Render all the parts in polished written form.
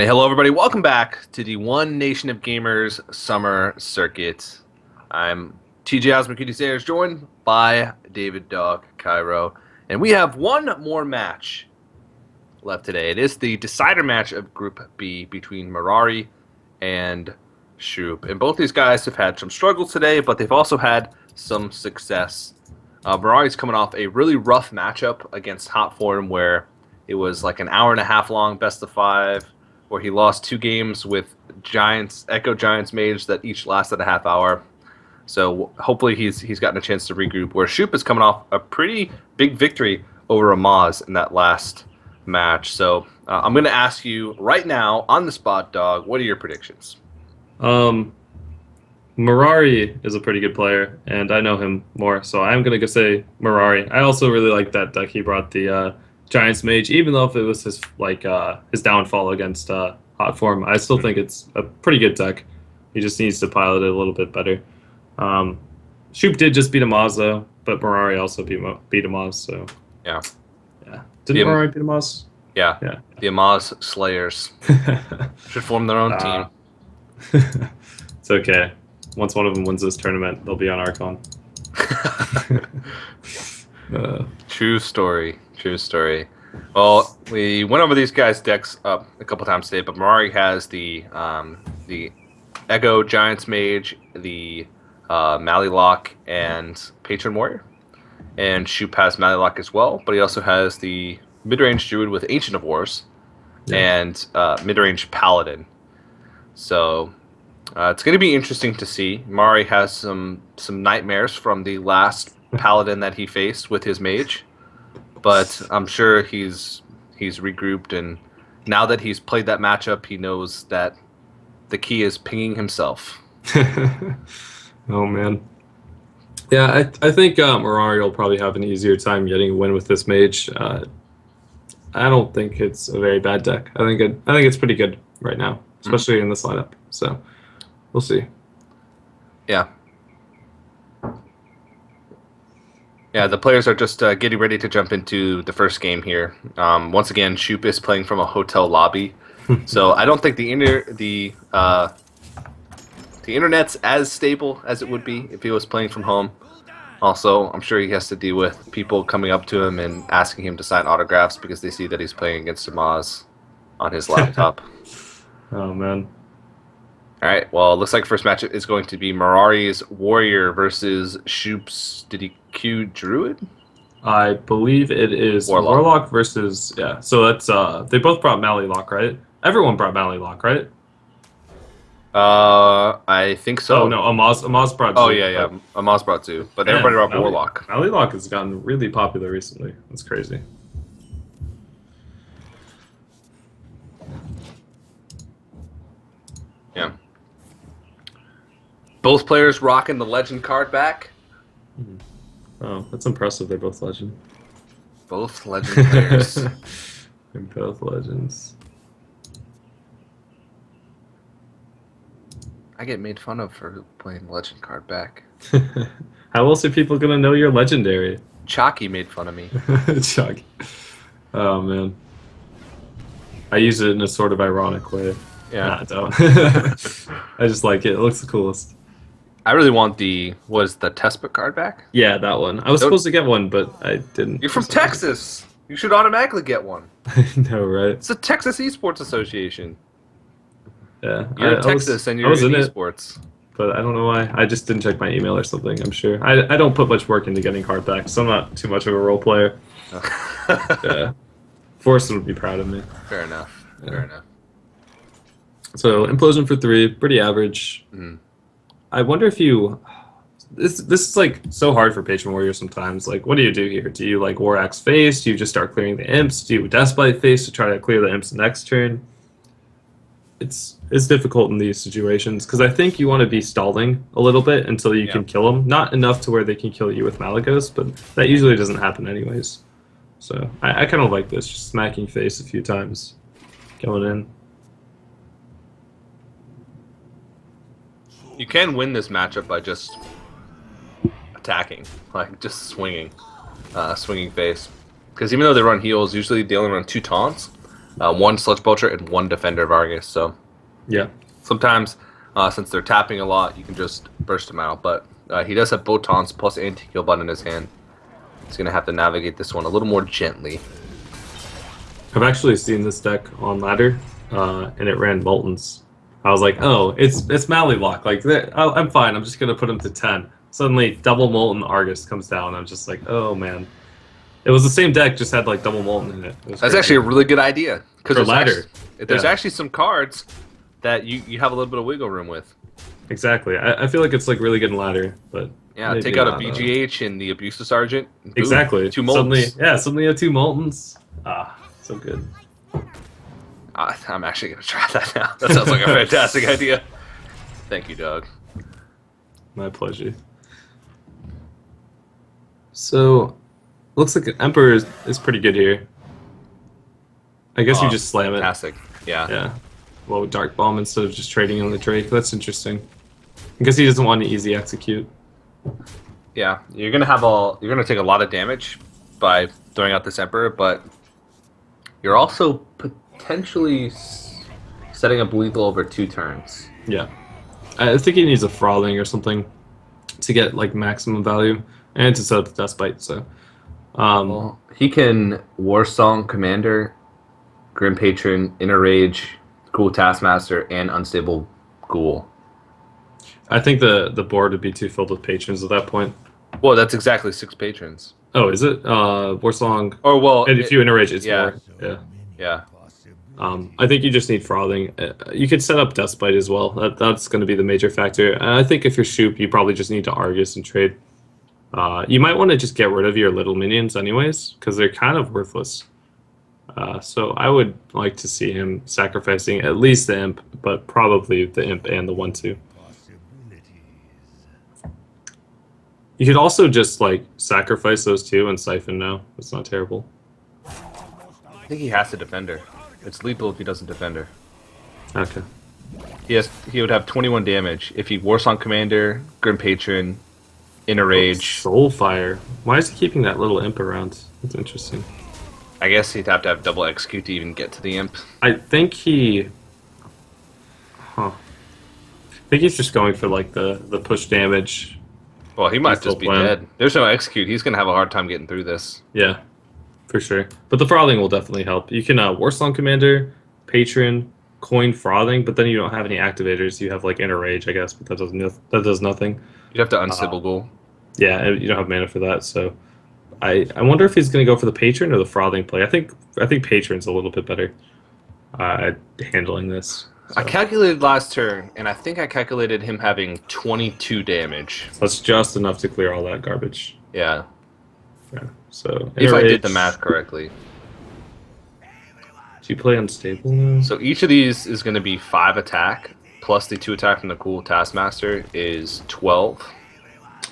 Hey, hello, everybody. Welcome back to the One Nation of Gamers Summer Circuit. I'm TJ Osmacuti Sayers, joined by David Dog Cairo, and we have one more match left today. It is the decider match of Group B between Mirari and Shoop. And both these guys have had some struggles today, but they've also had some success. Mirari's coming off a really rough matchup against Hot Form, where it was like an hour and a half long best of 5. Where he lost 2 games with Echo Giants Mage that each lasted a half hour. So hopefully he's gotten a chance to regroup. Where Shoop is coming off a pretty big victory over Amaz in that last match. So I'm going to ask you right now on the spot, Dog. What are your predictions? Mirari is a pretty good player, and I know him more, so I'm gonna go say Mirari. I also really like that deck he brought, the Giants Mage, even though if it was his downfall against Hot Form, I still think it's a pretty good deck. He just needs to pilot it a little bit better. Shoop did just beat Amaz though, but Mirari also beat Amaz, so Yeah. Didn't Mirari beat Amaz? Yeah. The Amaz Slayers should form their own team. It's okay. Once one of them wins this tournament, they'll be on Archon. True story. Well, we went over these guys' decks a couple times today, but Mirari has the Echo Giants Mage, the Mallylock, and Patron Warrior. And Shoop has Mallylock as well, but he also has the mid-range Druid with Ancient of Wars and mid-range Paladin. So it's going to be interesting to see. Mirari has some nightmares from the last Paladin that he faced with his Mage. But I'm sure he's regrouped, and now that he's played that matchup, he knows that the key is pinging himself. Oh man, yeah, I think Mirari will probably have an easier time getting a win with this Mage. I don't think it's a very bad deck. I think it's pretty good right now, especially in this lineup. So we'll see. Yeah, the players are just getting ready to jump into the first game here. Once again, Shoop is playing from a hotel lobby, so I don't think the internet's as stable as it would be if he was playing from home. Also, I'm sure he has to deal with people coming up to him and asking him to sign autographs because they see that he's playing against Amaz on his laptop. Oh man. All right, well, it looks like first matchup is going to be Mirari's Warrior versus Shoop's, did he Q Druid? I believe it is Warlock versus, so that's, they both brought Mallylock, right? Everyone brought Mallylock, right? I think so. Oh, no, Amaz brought Zoo. Oh, Zoo, yeah. Amaz brought Zoo, but everybody brought Warlock. Mallylock has gotten really popular recently. That's crazy. Yeah. Both players rocking the Legend card back. Oh, that's impressive. They're both Legend. Both Legend players. They're both Legends. I get made fun of for playing Legend card back. How else are people going to know you're legendary? Chalky made fun of me. Chalky. Oh, man. I use it in a sort of ironic way. Yeah. Nah, I don't. I just like it. It looks the coolest. I really want the test book card back? Yeah, that one. I was supposed to get one, but I didn't. You're from Texas! You should automatically get one. I know, right? It's the Texas Esports Association. Yeah. You're in Texas and you're in esports. But I don't know why. I just didn't check my email or something, I'm sure. I don't put much work into getting card back, so I'm not too much of a role player. Yeah. Forrest would be proud of me. Fair enough. Fair enough. So, Implosion for 3, pretty average. I wonder if you... This is like so hard for Patron Warrior sometimes. Like, what do you do here? Do you like War Axe face? Do you just start clearing the imps? Do you Deathbite face to try to clear the imps next turn? It's difficult in these situations because I think you want to be stalling a little bit until you can kill them. Not enough to where they can kill you with Malagos, but that usually doesn't happen anyways. So I kind of like this, just smacking face a few times, going in. You can win this matchup by just attacking, like just swinging face. Because even though they run heals, usually they only run 2 taunts. one Sludge Belcher, and one Defender of Argus. So Yeah. sometimes, since they're tapping a lot, you can just burst them out. But he does have both taunts plus anti-kill button in his hand. He's going to have to navigate this one a little more gently. I've actually seen this deck on ladder, and it ran Moltons. I was like, oh, it's Mallylock. Like, I'm fine. I'm just gonna put him to 10. Suddenly, double Molten Argus comes down. I'm just like, oh man. It was the same deck, just had like double Molten in it. That's actually a really good idea. For ladder. There's actually some cards that you have a little bit of wiggle room with. Exactly. I feel like it's like really good in ladder, but yeah, take out a BGH and the Abusive Sergeant. Boom, exactly. 2 Moltens. Suddenly you have 2 Moltens. So good. I'm actually going to try that now. That sounds like a fantastic idea. Thank you, Doug. My pleasure. So, looks like Emperor is pretty good here. I guess you just slam it. Fantastic. Yeah. Yeah. Well, Dark Bomb instead of just trading on the Drake. That's interesting. I guess he doesn't want to easy execute. Yeah, you're gonna take a lot of damage by throwing out this Emperor, but you're also potentially setting up lethal over 2 turns. Yeah. I think he needs a Frothing or something to get like maximum value and to set up the Dust Bite. So, well, he can Warsong Commander, Grim Patron, Inner Rage, Ghoul Taskmaster, and Unstable Ghoul. I think the board would be too filled with patrons at that point. Well, that's exactly 6 patrons. Oh, is it? Warsong. Oh well, and if you Inner Rage, it's yeah. more. Yeah. Yeah. I think you just need Frothing. You could set up Dust Bite as well. That's going to be the major factor. And I think if you're Shoop, you probably just need to Argus and trade. You might want to just get rid of your little minions anyways, because they're kind of worthless. So I would like to see him sacrificing at least the Imp, but probably the Imp and the 1/2. You could also just like sacrifice those 2 and Siphon now. It's not terrible. I think he has to Defender. It's lethal if he doesn't Defender. Okay. He would have 21 damage if he Warsong Commander, Grim Patron, Inner Rage. Soulfire. Why is he keeping that little Imp around? That's interesting. I guess he'd have to have double execute to even get to the Imp. I think he... I think he's just going for like the push damage. Well, he might just be dead. There's no execute. He's going to have a hard time getting through this. Yeah, for sure. But the Frothing will definitely help. You can Warsong Commander, Patron, Coin Frothing, but then you don't have any activators. You have like Inner Rage, I guess, but that does nothing. You'd have to Unstable Ghoul. Yeah, you don't have mana for that, so... I wonder if he's going to go for the Patron or the Frothing play. I think Patron's a little bit better at handling this. So. I calculated last turn, and I think I calculated him having 22 damage. That's just enough to clear all that garbage. Yeah. Yeah. So if I did the math correctly. Do you play Unstable now? So each of these is going to be 5 attack, plus the 2 attack from the Cool Taskmaster is 12.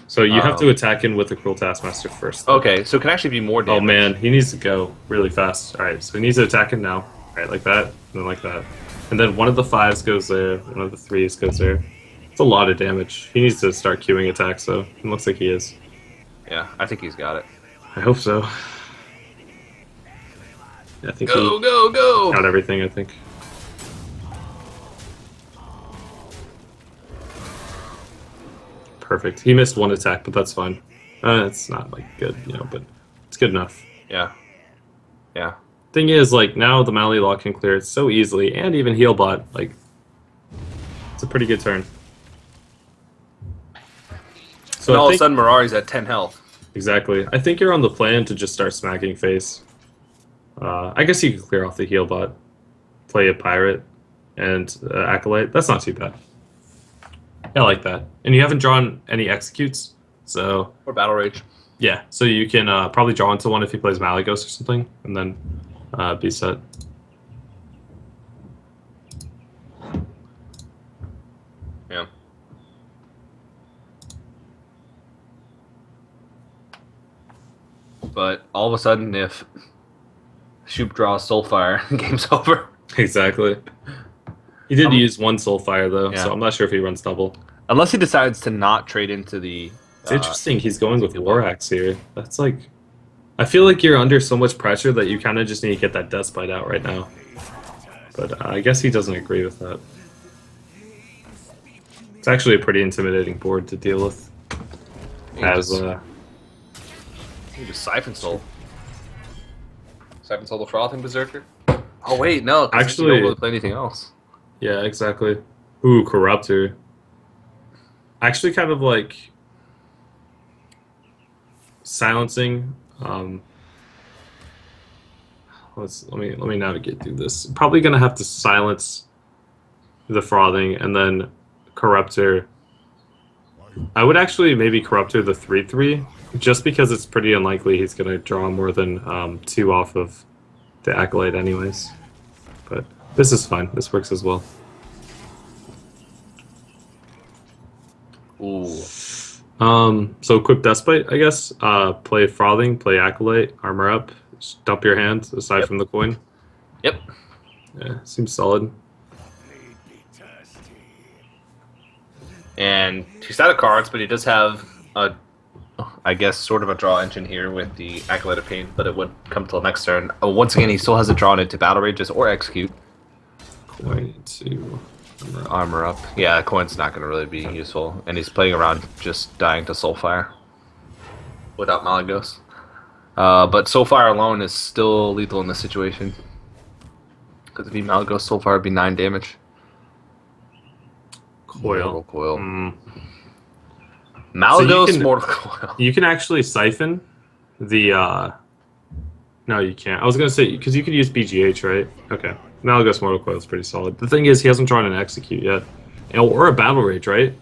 So you have to attack in with the Cruel Taskmaster first. Though. Okay, so it can actually be more damage. Oh man, he needs to go really fast. Alright, so he needs to attack in now. Alright, like that, and then like that. And then one of the 5s goes there, one of the 3s goes there. It's a lot of damage. He needs to start queuing attacks, so it looks like he is. Yeah, I think he's got it. I hope so. Yeah, I think go, he got everything, I think. Perfect. He missed 1 attack, but that's fine. It's not like good, but it's good enough. Yeah. Yeah. Thing is, like now the Mallylock can clear it so easily, and even Healbot, like it's a pretty good turn. So all of a sudden Mirari's at 10 health. Exactly. I think you're on the plan to just start smacking face. I guess you could clear off the Healbot, play a Pirate, and Acolyte. That's not too bad. I like that. And you haven't drawn any executes, so... Or Battle Rage. Yeah, so you can probably draw into one if he plays Malygos or something, and then be set. Yeah. But all of a sudden, if Shoop draws Soulfire, game's over. Exactly. He did use 1 Soulfire, though, yeah. So I'm not sure if he runs double. Unless he decides to not trade into the... It's interesting he's going with War Axe here. That's like... I feel like you're under so much pressure that you kind of just need to get that Dust Bite out right now. But I guess he doesn't agree with that. It's actually a pretty intimidating board to deal with. He just Siphon Soul. Siphon Soul the Frothing Berserker? Oh, wait, no. 'Cause Actually, you don't really play anything else. Yeah, exactly. Ooh, Corruptor. Actually, kind of like silencing. Let me navigate through this. Probably gonna have to silence the Frothing and then Corruptor. I would actually maybe Corruptor the 3/3, just because it's pretty unlikely he's gonna draw more than 2 off of the Acolyte, anyways. But this is fine. This works as well. Ooh. So quick Despite, I guess. Play Frothing, play Acolyte, armor up, just dump your hand aside from the coin. Yep. Yeah, seems solid. And he's out of cards, but he does have a, I guess, sort of a draw engine here with the Acolyte of Pain, but it would come till next turn. Oh, once again, he still has it drawn into Battle Rages or Execute. Coin to Armor up. Yeah, coin's not going to really be useful, and he's playing around just dying to Soulfire without Malagos. But Soulfire alone is still lethal in this situation. Because if he Malagos Soulfire, it'd be 9 damage. Coil. Coil. Malagos So Mortal Coil. You can actually siphon the. No, you can't. I was gonna say because you could use BGH, right? Okay. Malagos Mortal Coil is pretty solid. The thing is, he hasn't drawn an Execute yet, or a Battle Rage, right?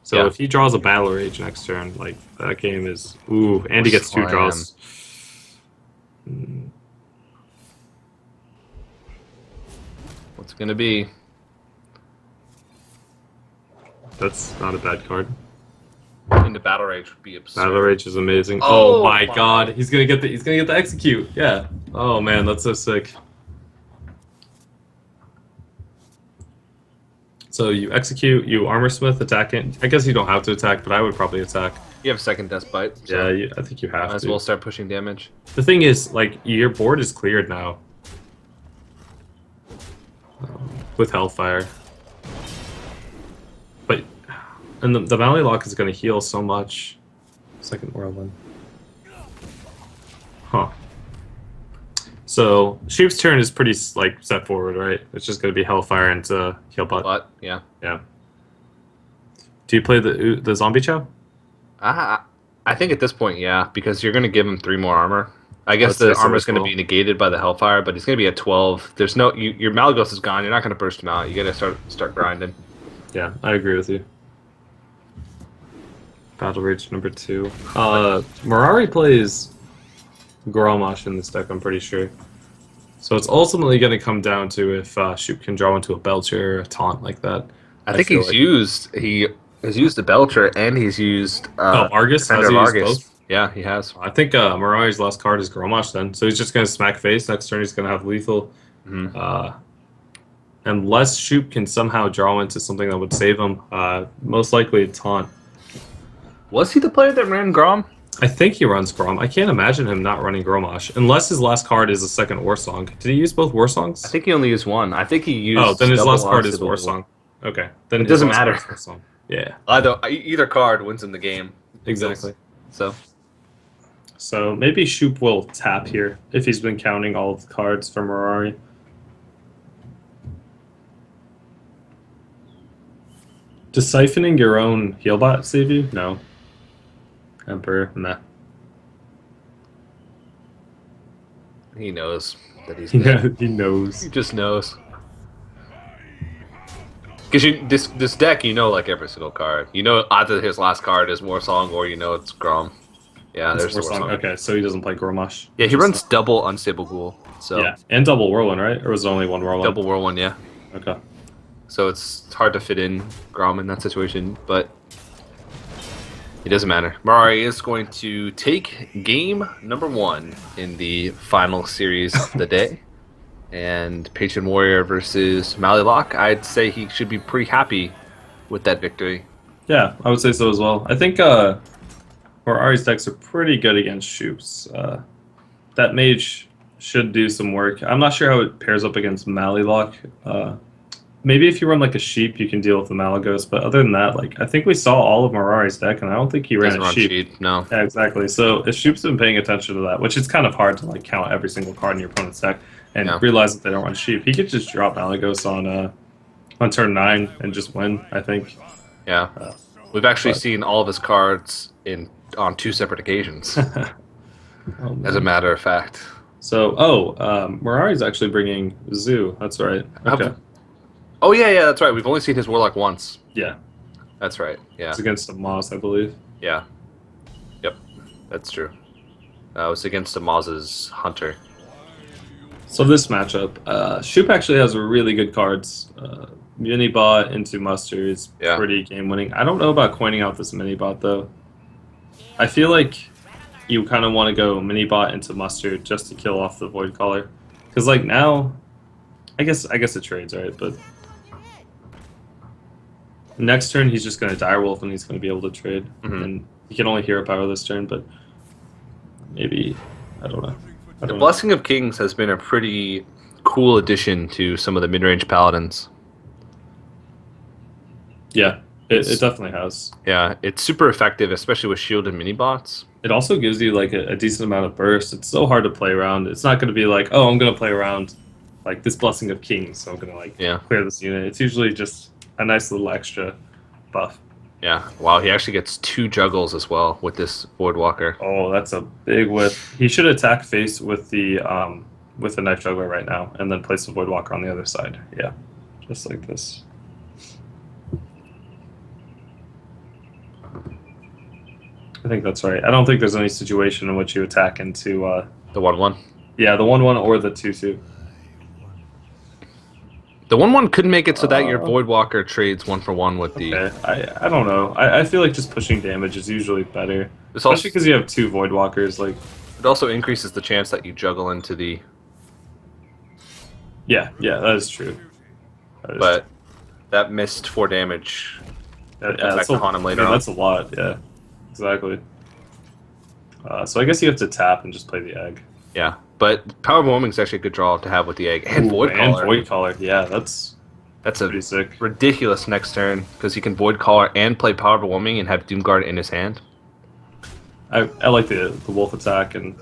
So Yeah. if he draws a Battle Rage next turn, like that game is and he gets 2 draws. What's it gonna be? That's not a bad card. Into Battle Rage would be absurd. Battle Rage is amazing. Oh Oh my my. god, he's gonna get the Execute. Yeah. Oh man, that's so sick. So you execute, you Armor Smith, attack it. I guess you don't have to attack, but I would probably attack. You have second Despite. So Yeah, I think you have might as to. well start pushing damage. The thing is, like, your board is cleared now. With Hellfire. But, and the Valley Lock is going to heal so much. Second Whirlwind. Huh. So, Sheep's turn is pretty, like, set forward, right? It's just going to be Hellfire into heal butt. But yeah. Yeah. Do you play the Zombie Chow? I think at this point, yeah, because you're going to give him 3 more armor. I guess Let's the say armor is so going as to be negated by the Hellfire, but he's going to be at 12. There's no your Malagos is gone. You're not going to burst him out. You got to start grinding. Yeah, I agree with you. Battle Rage number 2. Mirari plays Grommash in this deck, I'm pretty sure. So it's ultimately going to come down to if Shoop can draw into a Belcher or a Taunt like that. I think feel he has used the Belcher and he's used Argus? Defender Has he of used Argus. both? Yeah, he has. I think Mirari's last card is Grommash then. So he's just going to smack face. Next turn he's going to have lethal. Unless Shoop can somehow draw into something that would save him, most likely Taunt. Was he the player that ran Grom? I think he runs Grom. I can't imagine him not running Grommash. Unless his last card is a second War Song. Did he use both War Songs? I think he only used one. I think he used. Oh, then his double last card is Unstable War Duel. Song. Okay. Then It his doesn't last card matter. is War Song. Yeah, Either card wins in the game. exactly. So maybe Shoop will tap here if he's been counting all of the cards for Mirari. Does siphoning your own Healbot save you? No. Emperor? Nah. he knows that he's Yeah, dead. he knows. He just knows. Because this deck, you know, like every single card. You know, either his last card is War Song or you know it's Grom. Yeah, It's there's War War Song. Song. Okay, so he doesn't play Grommash. Yeah, he runs double Unstable Ghoul. So Yeah, and double Whirlwind, right? Or was it only one Whirlwind? double Whirlwind, yeah. Okay. So it's hard to fit in Grom in that situation, but it doesn't matter. Mirari is going to take game number 1 in the final series of the day. And Patron Warrior versus Malilok, I'd say he should be pretty happy with that victory. Yeah, I would say so as well. I think Mirari's decks are pretty good against Shoops. That Mage should do some work. I'm not sure how it pairs up against Malilock. Maybe if you run like a sheep, you can deal with the Malagos. But other than that, like I think we saw all of Marari's deck, and I don't think he ran Doesn't a run sheep. sheep, no. Yeah, exactly. So if Shoop's been paying attention to that, which it's kind of hard to like count every single card in your opponent's deck and Yeah. realize that they don't run sheep, he could just drop Malagos on turn 9 and just win. I think. Yeah. We've actually but- seen all of his cards on 2 separate occasions, as a matter of fact. So, Mirari's actually bringing Zoo. That's right. Okay. Oh, yeah, that's right. We've only seen his Warlock once. Yeah. That's right, yeah. It's against a Moss, I believe. Yeah. Yep, that's true. It was against Amaz's Hunter. So this matchup, Shoop actually has really good cards. Minibot into Muster is Yeah. pretty game winning. I don't know about coining out this Minibot though. I feel like you kind of want to go Minibot into Muster just to kill off the Void Caller, because like now, I guess it trades, right? But next turn he's just going to Direwolf and he's going to be able to trade, and he can only hero power this turn. But maybe I don't know. The Blessing of Kings has been a pretty cool addition to some of the mid-range paladins. Yeah, it definitely has. Yeah, it's super effective, especially with shield and mini-bots. It also gives you like a decent amount of burst. It's so hard to play around. It's not going to be like, oh, I'm going to play around like this Blessing of Kings, so I'm going to like clear this unit. It's usually just a nice little extra buff. Yeah, wow, he actually gets 2 juggles as well with this Voidwalker. Oh, that's a big whiff. He should attack face with the Knife Juggler right now, and then place the Voidwalker on the other side. Yeah, just like this. I think that's right. I don't think there's any situation in which you attack into The 1/1. Yeah, the 1/1 or the 2/2. The 1/1 could make it so that your Voidwalker trades 1-for-1 with the. Okay. I don't know. I feel like just pushing damage is usually better, It's also, especially because you have 2 Voidwalkers. Like, it also increases the chance that you juggle into the. yeah, that is true. But that missed 4 damage. That's on him later on. That's a lot. Yeah, exactly. So I guess you have to tap and just play the egg. Yeah, but Power of Warming is actually a good draw to have with the egg and Void And Caller. Void Caller. Yeah, that's a pretty sick. ridiculous next turn because he can Void Caller and play Power of Warming and have Doomguard in his hand. I like the wolf attack, and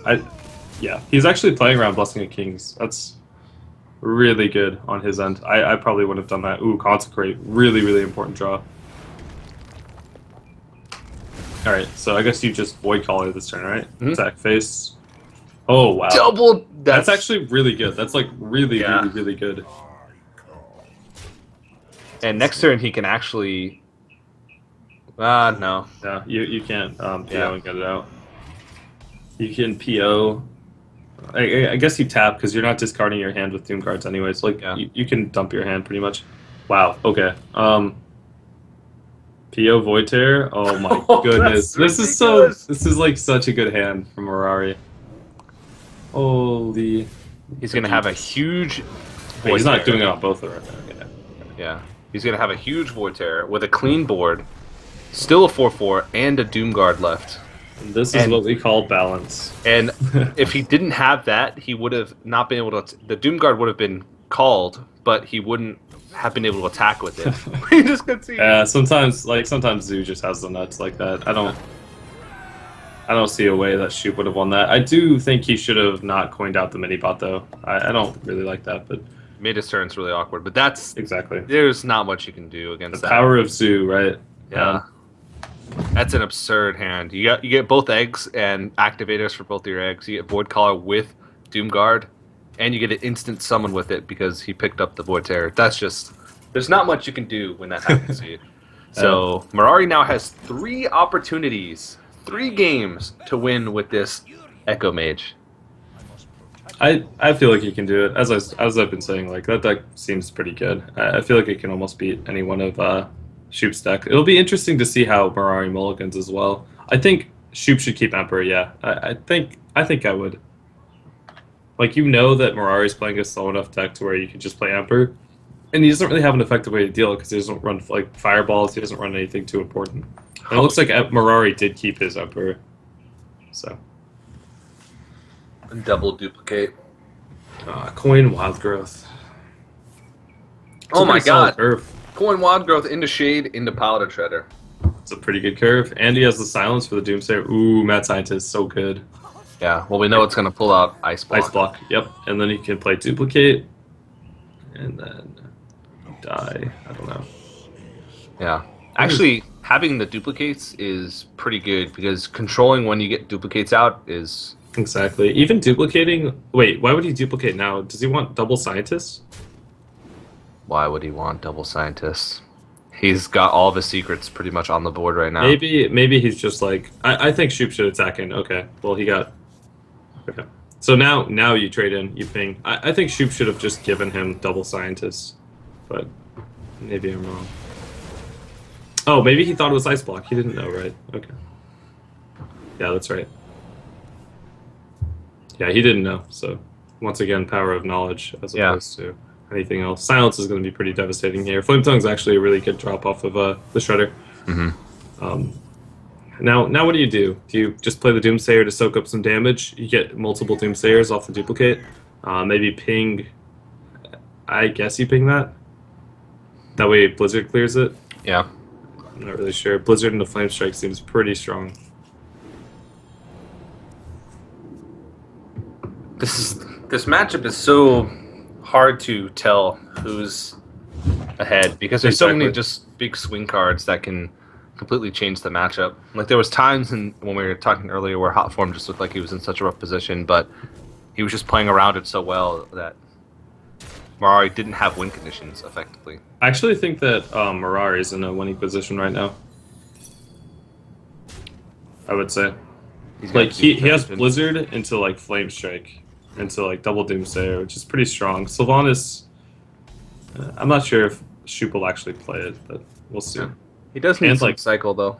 he's actually playing around Blessing of Kings. That's really good on his end. I probably would have done that. Ooh, Consecrate, really important draw. All right, so I guess you just Void Caller this turn, right? Attack face. Oh wow! Double. That's actually really good. That's like really good. And next turn he can actually. No. Yeah, you can't PO and get it out. You can PO. I guess you tap because you're not discarding your hand with Doom cards anyways. Like you can dump your hand pretty much. Wow. Okay. PO Void Tear. Oh my goodness. This is like such a good hand from Mirari. Holy. He's gonna have a huge. Wait, he's not doing it on both of them. Yeah. He's gonna have a huge Void Terror with a clean board, still a 4/4 and a Doomguard left. And this is what we call balance. And if he didn't have that, he would have not been able to. The Doomguard would have been called, but he wouldn't have been able to attack with it. He just could see. Yeah, sometimes Zoo just has the nuts like that. I don't see a way that Shoop would have won that. I do think he should have not coined out the mini-bot, though. I don't really like that, but... Made his turn's really awkward, but that's... Exactly. There's not much you can do against that. The power of Zoo, right? Yeah. That's an absurd hand. You get both eggs and activators for both your eggs. You get Void Caller with Doomguard, and you get an instant summon with it because he picked up the Void Terror. That's just... There's not much you can do when that happens to you. So, Mirari now has 3 opportunities... 3 games to win with this Echo Mage. I feel like he can do it. As I've been saying, like that deck seems pretty good. I feel like it can almost beat any one of Shoop's deck. It'll be interesting to see how Mirari mulligans as well. I think Shoop should keep Emperor. Yeah, I think I would. Like that Mirari's playing a slow enough deck to where you can just play Emperor, and he doesn't really have an effective way to deal it because he doesn't run like fireballs. He doesn't run anything too important. And it looks like Mirari did keep his Emperor. So. Double duplicate. Coin Wild Growth. It's Oh a my pretty solid god. curve. Coin Wild Growth into Shade into Powder Treader. It's a pretty good curve. And he has the silence for the Doomsayer. Ooh, Mad Scientist, so good. Yeah, well, we know it's going to pull out Ice Block. Ice Block, yep. And then he can play Duplicate. And then die. I don't know. Yeah. Actually, having the duplicates is pretty good because controlling when you get duplicates out is... Exactly. Even duplicating... Wait, why would he duplicate now? Does he want double Scientists? Why would he want double Scientists? He's got all of his secrets pretty much on the board right now. Maybe he's just like... I think Shoop should attack in. Okay, well, he got... Okay. So now you trade in, you ping. I think Shoop should have just given him double Scientists. But maybe I'm wrong. Oh, maybe he thought it was Ice Block. He didn't know, right? Okay. Yeah, that's right. Yeah, he didn't know. So, once again, power of knowledge as opposed to anything else. Silence is going to be pretty devastating here. Flame Tongue's actually a really good drop off of the Shredder. Mm-hmm. Now what do? Do you just play the Doomsayer to soak up some damage? You get multiple Doomsayers off the duplicate. Maybe ping... I guess you ping that? That way Blizzard clears it? Yeah. I'm not really sure. Blizzard into Flame Strike seems pretty strong. This matchup is so hard to tell who's ahead because there's so many just big swing cards that can completely change the matchup. Like there was times when we were talking earlier where Hot Form just looked like he was in such a rough position, but he was just playing around it so well that Mirari didn't have win conditions effectively. I actually think that Mirari is in a winning position right now. I would say. Like he has Blizzard into like Flame Strike, into like double Doomsayer, which is pretty strong. Sylvanas, I'm not sure if Shoop will actually play it, but we'll see. Yeah. He does need some cycle though.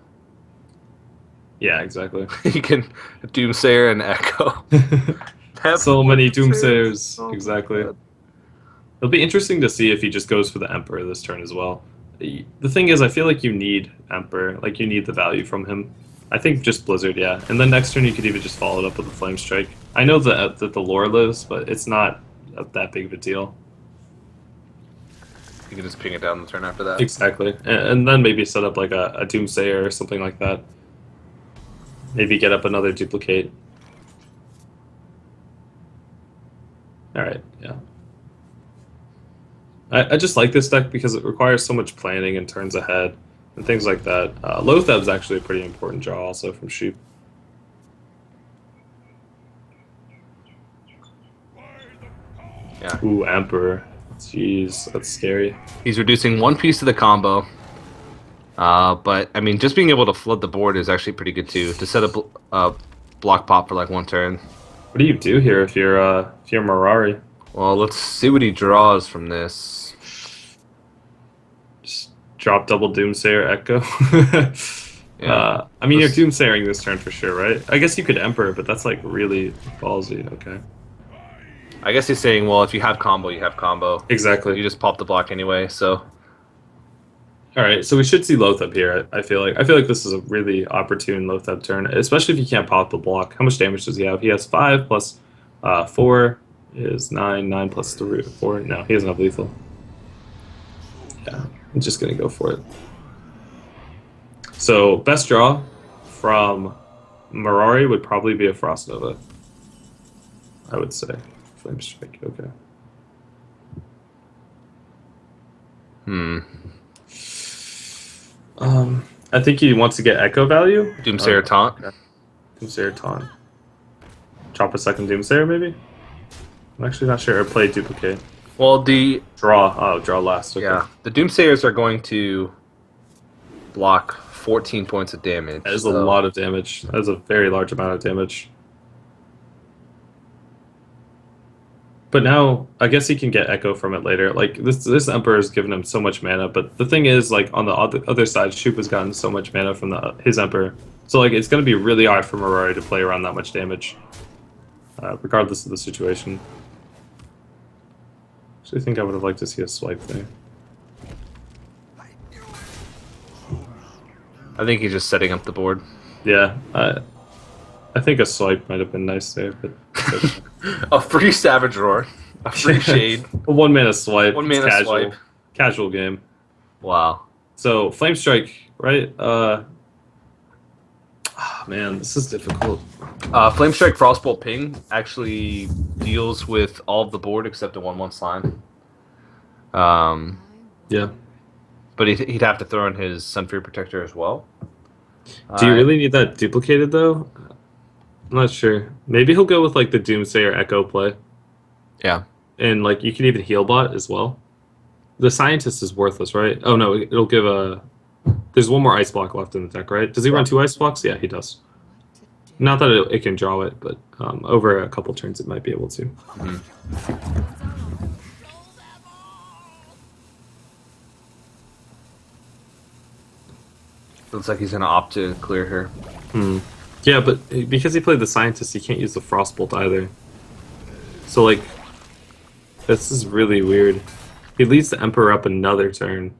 Yeah, exactly. He can Doomsayer and Echo. So many Doomsayers, so exactly. Good. It'll be interesting to see if he just goes for the Emperor this turn as well. The thing is, I feel like you need Emperor, like you need the value from him. I think just Blizzard, yeah. And then next turn you could even just follow it up with a Flame Strike. I know that the lore lives, but it's not that big of a deal. You can just ping it down the turn after that. Exactly. And then maybe set up like a Doomsayer or something like that. Maybe get up another Duplicate. Alright, yeah. I just like this deck because it requires so much planning and turns ahead and things like that. Lotheb's actually a pretty important draw also from Shoop. Yeah. Ooh, Emperor. Jeez, that's scary. He's reducing one piece to the combo. But, I mean, just being able to flood the board is actually pretty good too. To set up a block pop for like one turn. What do you do here if you're Mirari? Well, let's see what he draws from this. Just drop double Doomsayer Echo. Yeah. I mean, you're Doomsayering this turn for sure, right? I guess you could Emperor, but that's like really ballsy. Okay. I guess he's saying, well, if you have combo, you have combo. Exactly. You just pop the block anyway, so... Alright, so we should see Lotheb here, I feel like. I feel like this is a really opportune Lotheb turn, especially if you can't pop the block. How much damage does he have? He has 5 plus 4 is 9. 9 plus 3, 4. No, he doesn't have lethal. Yeah, I'm just going to go for it. So, best draw from Mirari would probably be a Frost Nova. I would say. Flame Strike, okay. I think he wants to get Echo value. Doomsayer Taunt. Okay. Doomsayer Taunt. Chop a second Doomsayer, maybe? I'm actually not sure. Or play Duplicate. Well, the... Draw. Oh, draw last. Okay. Yeah. The Doomsayers are going to block 14 points of damage. That is a lot of damage. That is a very large amount of damage. But now, I guess he can get Echo from it later. Like, this Emperor has given him so much mana, but the thing is, like, on the other side, Shoop has gotten so much mana from his Emperor. So, like, it's going to be really hard for Mirari to play around that much damage, regardless of the situation. Actually, I think I would have liked to see a swipe there. I think he's just setting up the board. Yeah, I think a swipe might have been nice there, but... A free Savage Roar. A free shade. A 1 mana swipe. One It's mana casual. swipe. Casual game. Wow. So Flame Strike, right? Man, this is difficult. Flame Strike Frostbolt Ping actually deals with all of the board except the 1/1 slime. Yeah. But he'd have to throw in his Sunfury Protector as well. Do you really need that duplicated though? I'm not sure. Maybe he'll go with like the Doomsayer Echo play. Yeah. And like you can even heal bot as well. The Scientist is worthless, right? Oh no, it'll give a. There's one more ice block left in the deck, right? Does he run 2 ice blocks? Yeah, he does. Not that it can draw it, but over a couple turns it might be able to. Looks like he's gonna opt to clear her. Yeah, but because he played the Scientist, he can't use the Frostbolt either. So like, this is really weird. He leads the Emperor up another turn.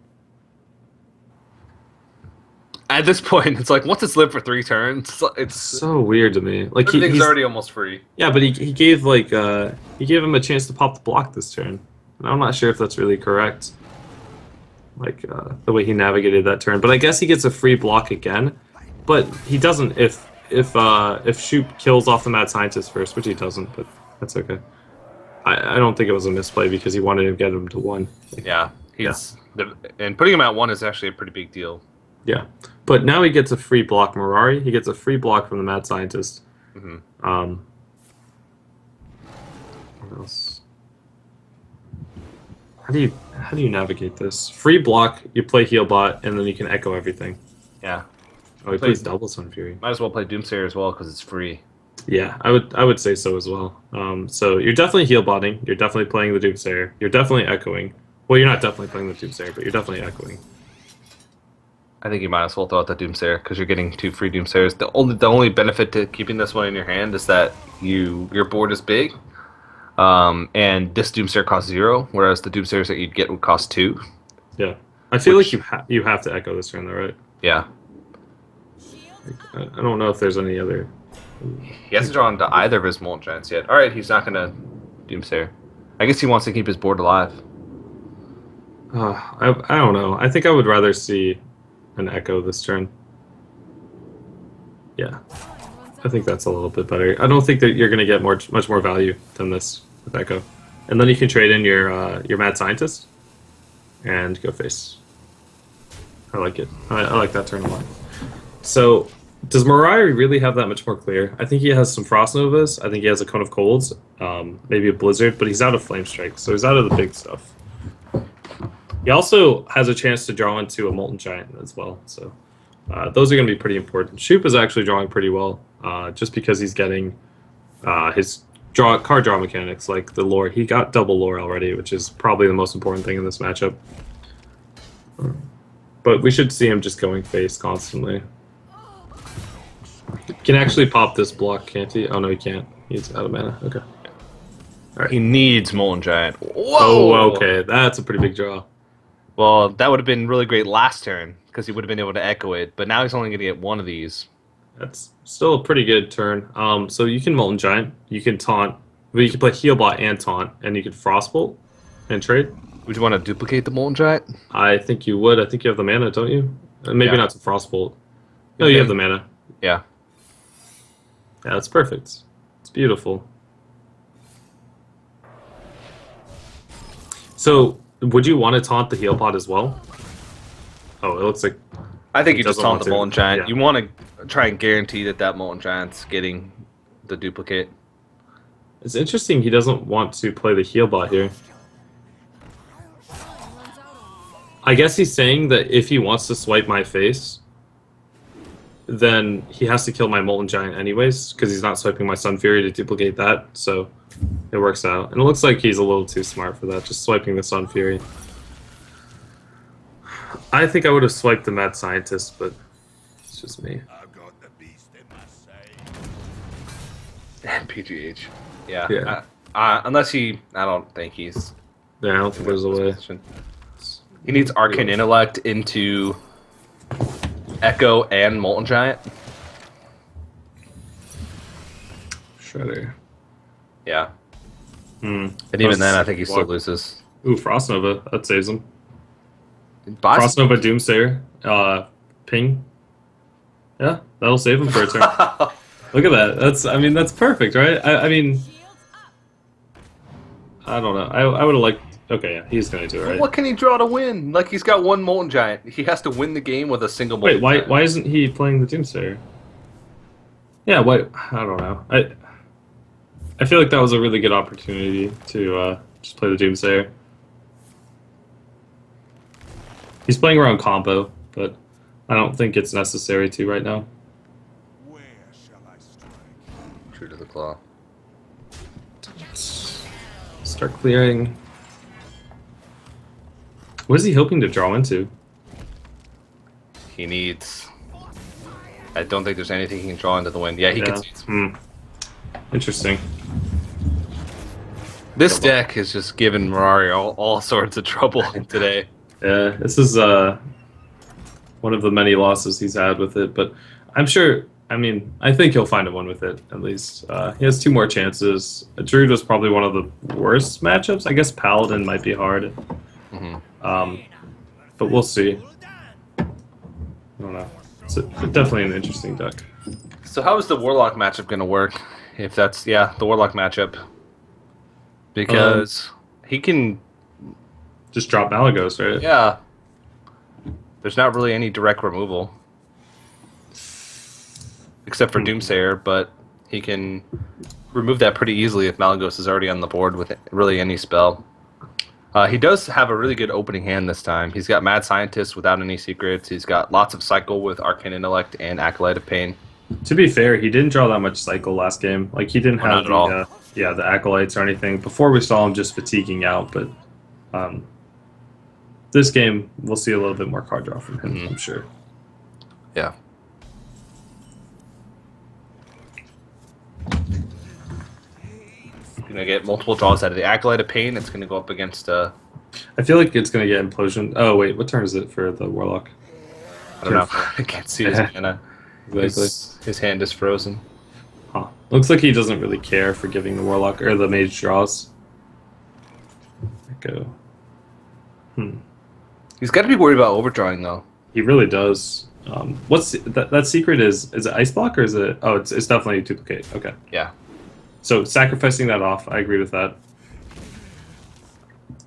At this point, it's like once it's lived for 3 turns, it's So weird to me. Like everything's he's already almost free. Yeah, but he gave like he gave him a chance to pop the block this turn. And I'm not sure if that's really correct. Like the way he navigated that turn, but I guess he gets a free block again. But he doesn't if Shoop kills off the Mad Scientist first, which he doesn't, but that's okay. I don't think it was a misplay because he wanted to get him to 1. Yeah, and putting him at 1 is actually a pretty big deal. Yeah, but now he gets a free block, Mirari. He gets a free block from the Mad Scientist. What else? How do you navigate this? Free block, you play heal bot, and then you can echo everything. Yeah. Oh, he plays double Sun Fury. Might as well play Doomsayer as well because it's free. Yeah, I would say so as well. So you're definitely heal botting. You're definitely playing the Doomsayer. You're definitely echoing. Well, you're not definitely playing the Doomsayer, but you're definitely echoing. I think you might as well throw out the Doomsayer because you're getting 2 free Doomsayers. The only benefit to keeping this one in your hand is that your board is big, and this Doomsayer costs 0, whereas the Doomsayers that you'd get would cost 2. Yeah, I feel like you have to echo this turn though, right? Yeah. I don't know if there's any other. He hasn't drawn to either of his Molten Giants yet. All right, he's not gonna Doomsayer. I guess he wants to keep his board alive. I don't know. I think I would rather see an echo this turn. Yeah, I think that's a little bit better. I don't think that you're gonna get much more value than this with echo, and then you can trade in your Mad Scientist and go face. I like it. I like that turn a lot. So, does Mirari really have that much more clear? I think he has some Frost Novas. I think he has a Cone of Colds, maybe a Blizzard, but he's out of Flame Strike, so he's out of the big stuff. He also has a chance to draw into a Molten Giant as well, so those are going to be pretty important. Shoop is actually drawing pretty well, just because he's getting his card draw mechanics, like the lore. He got double lore already, which is probably the most important thing in this matchup. But we should see him just going face constantly. He can actually pop this block, can't he? Oh no, he can't. He's out of mana. Okay. All right. He needs Molten Giant. Whoa! Oh, okay. That's a pretty big draw. Well, that would have been really great last turn because he would have been able to echo it. But now he's only going to get 1 of these. That's still a pretty good turn. So you can Molten Giant, you can taunt, but you can play Healbot and taunt, and you can Frostbolt and trade. Would you want to duplicate the Molten Giant? I think you would. I think you have the mana, don't you? Maybe not to Frostbolt. No, you have the mana. Yeah. Yeah, that's perfect. It's beautiful. So, would you want to taunt the heal pod as well? Oh, it looks like... I think you just taunt the Molten Giant. Yeah. You want to try and guarantee that Molten Giant's getting the duplicate. It's interesting he doesn't want to play the heal bot here. I guess he's saying that if he wants to swipe my face, then he has to kill my Molten Giant anyways, because he's not swiping my Sun Fury to duplicate that, so it works out. And it looks like he's a little too smart for that, just swiping the Sun Fury. I think I would have swiped the Mad Scientist, but it's just me. I've got the beast in my sight. And PGH. Yeah. Yeah. Unless he... I don't think he's... Yeah, I don't think there's a way. He needs Arcane Intellect into Echo and Molten Giant. Shredder. Yeah. And even then, I think he still loses. Ooh, Frost Nova. That saves him. Buys- Frost Nova Doomsayer. Ping. Yeah, that'll save him for a turn. Look at that. That's perfect, right? I mean, I don't know. I would have liked. Okay, yeah, he's gonna do it, right? What can he draw to win? Like, he's got one Molten Giant. He has to win the game with a single Molten Wait, Giant. why isn't he playing the Doomsayer? Yeah, why? I don't know. I feel like that was a really good opportunity to just play the Doomsayer. He's playing around combo, but I don't think it's necessary to right now. Where shall I strike? True to the claw. Start clearing. What is he hoping to draw into? He needs... I don't think there's anything he can draw into the wind. Yeah, he can see it. Interesting. This deck is just giving Mirari all sorts of trouble today. Yeah, this is one of the many losses he's had with it, but I'm sure. I mean, I think he'll find a win with it at least. He has 2 more chances. Druid was probably one of the worst matchups. I guess Paladin might be hard. But we'll see. I don't know. It's definitely an interesting deck. So how is the Warlock matchup going to work? If that's, the Warlock matchup. Because he can... Just drop Malagos, right? Yeah. There's not really any direct removal. Except for Doomsayer, but he can remove that pretty easily if Malagos is already on the board with really any spell. He does have a really good opening hand this time. He's got Mad Scientist without any secrets. He's got lots of Cycle with Arcane Intellect and Acolyte of Pain. To be fair, he didn't draw that much Cycle last game. Like, he didn't have the Acolytes or anything. Before we saw him just fatiguing out, but this game, we'll see a little bit more card draw from him, I'm sure. Yeah. Gonna get multiple draws out of the Acolyte of Pain. It's gonna go up against I feel like it's gonna get Implosion. Oh wait, what turn is it for the Warlock? I don't know. I can't see his mana. Exactly. His hand is frozen. Huh. Looks like he doesn't really care for giving the Warlock or the Mage draws. Go. He's got to be worried about overdrawing though. He really does. What's that secret is it Ice Block or is it? Oh, it's definitely Duplicate. Okay. Yeah. So sacrificing that off, I agree with that.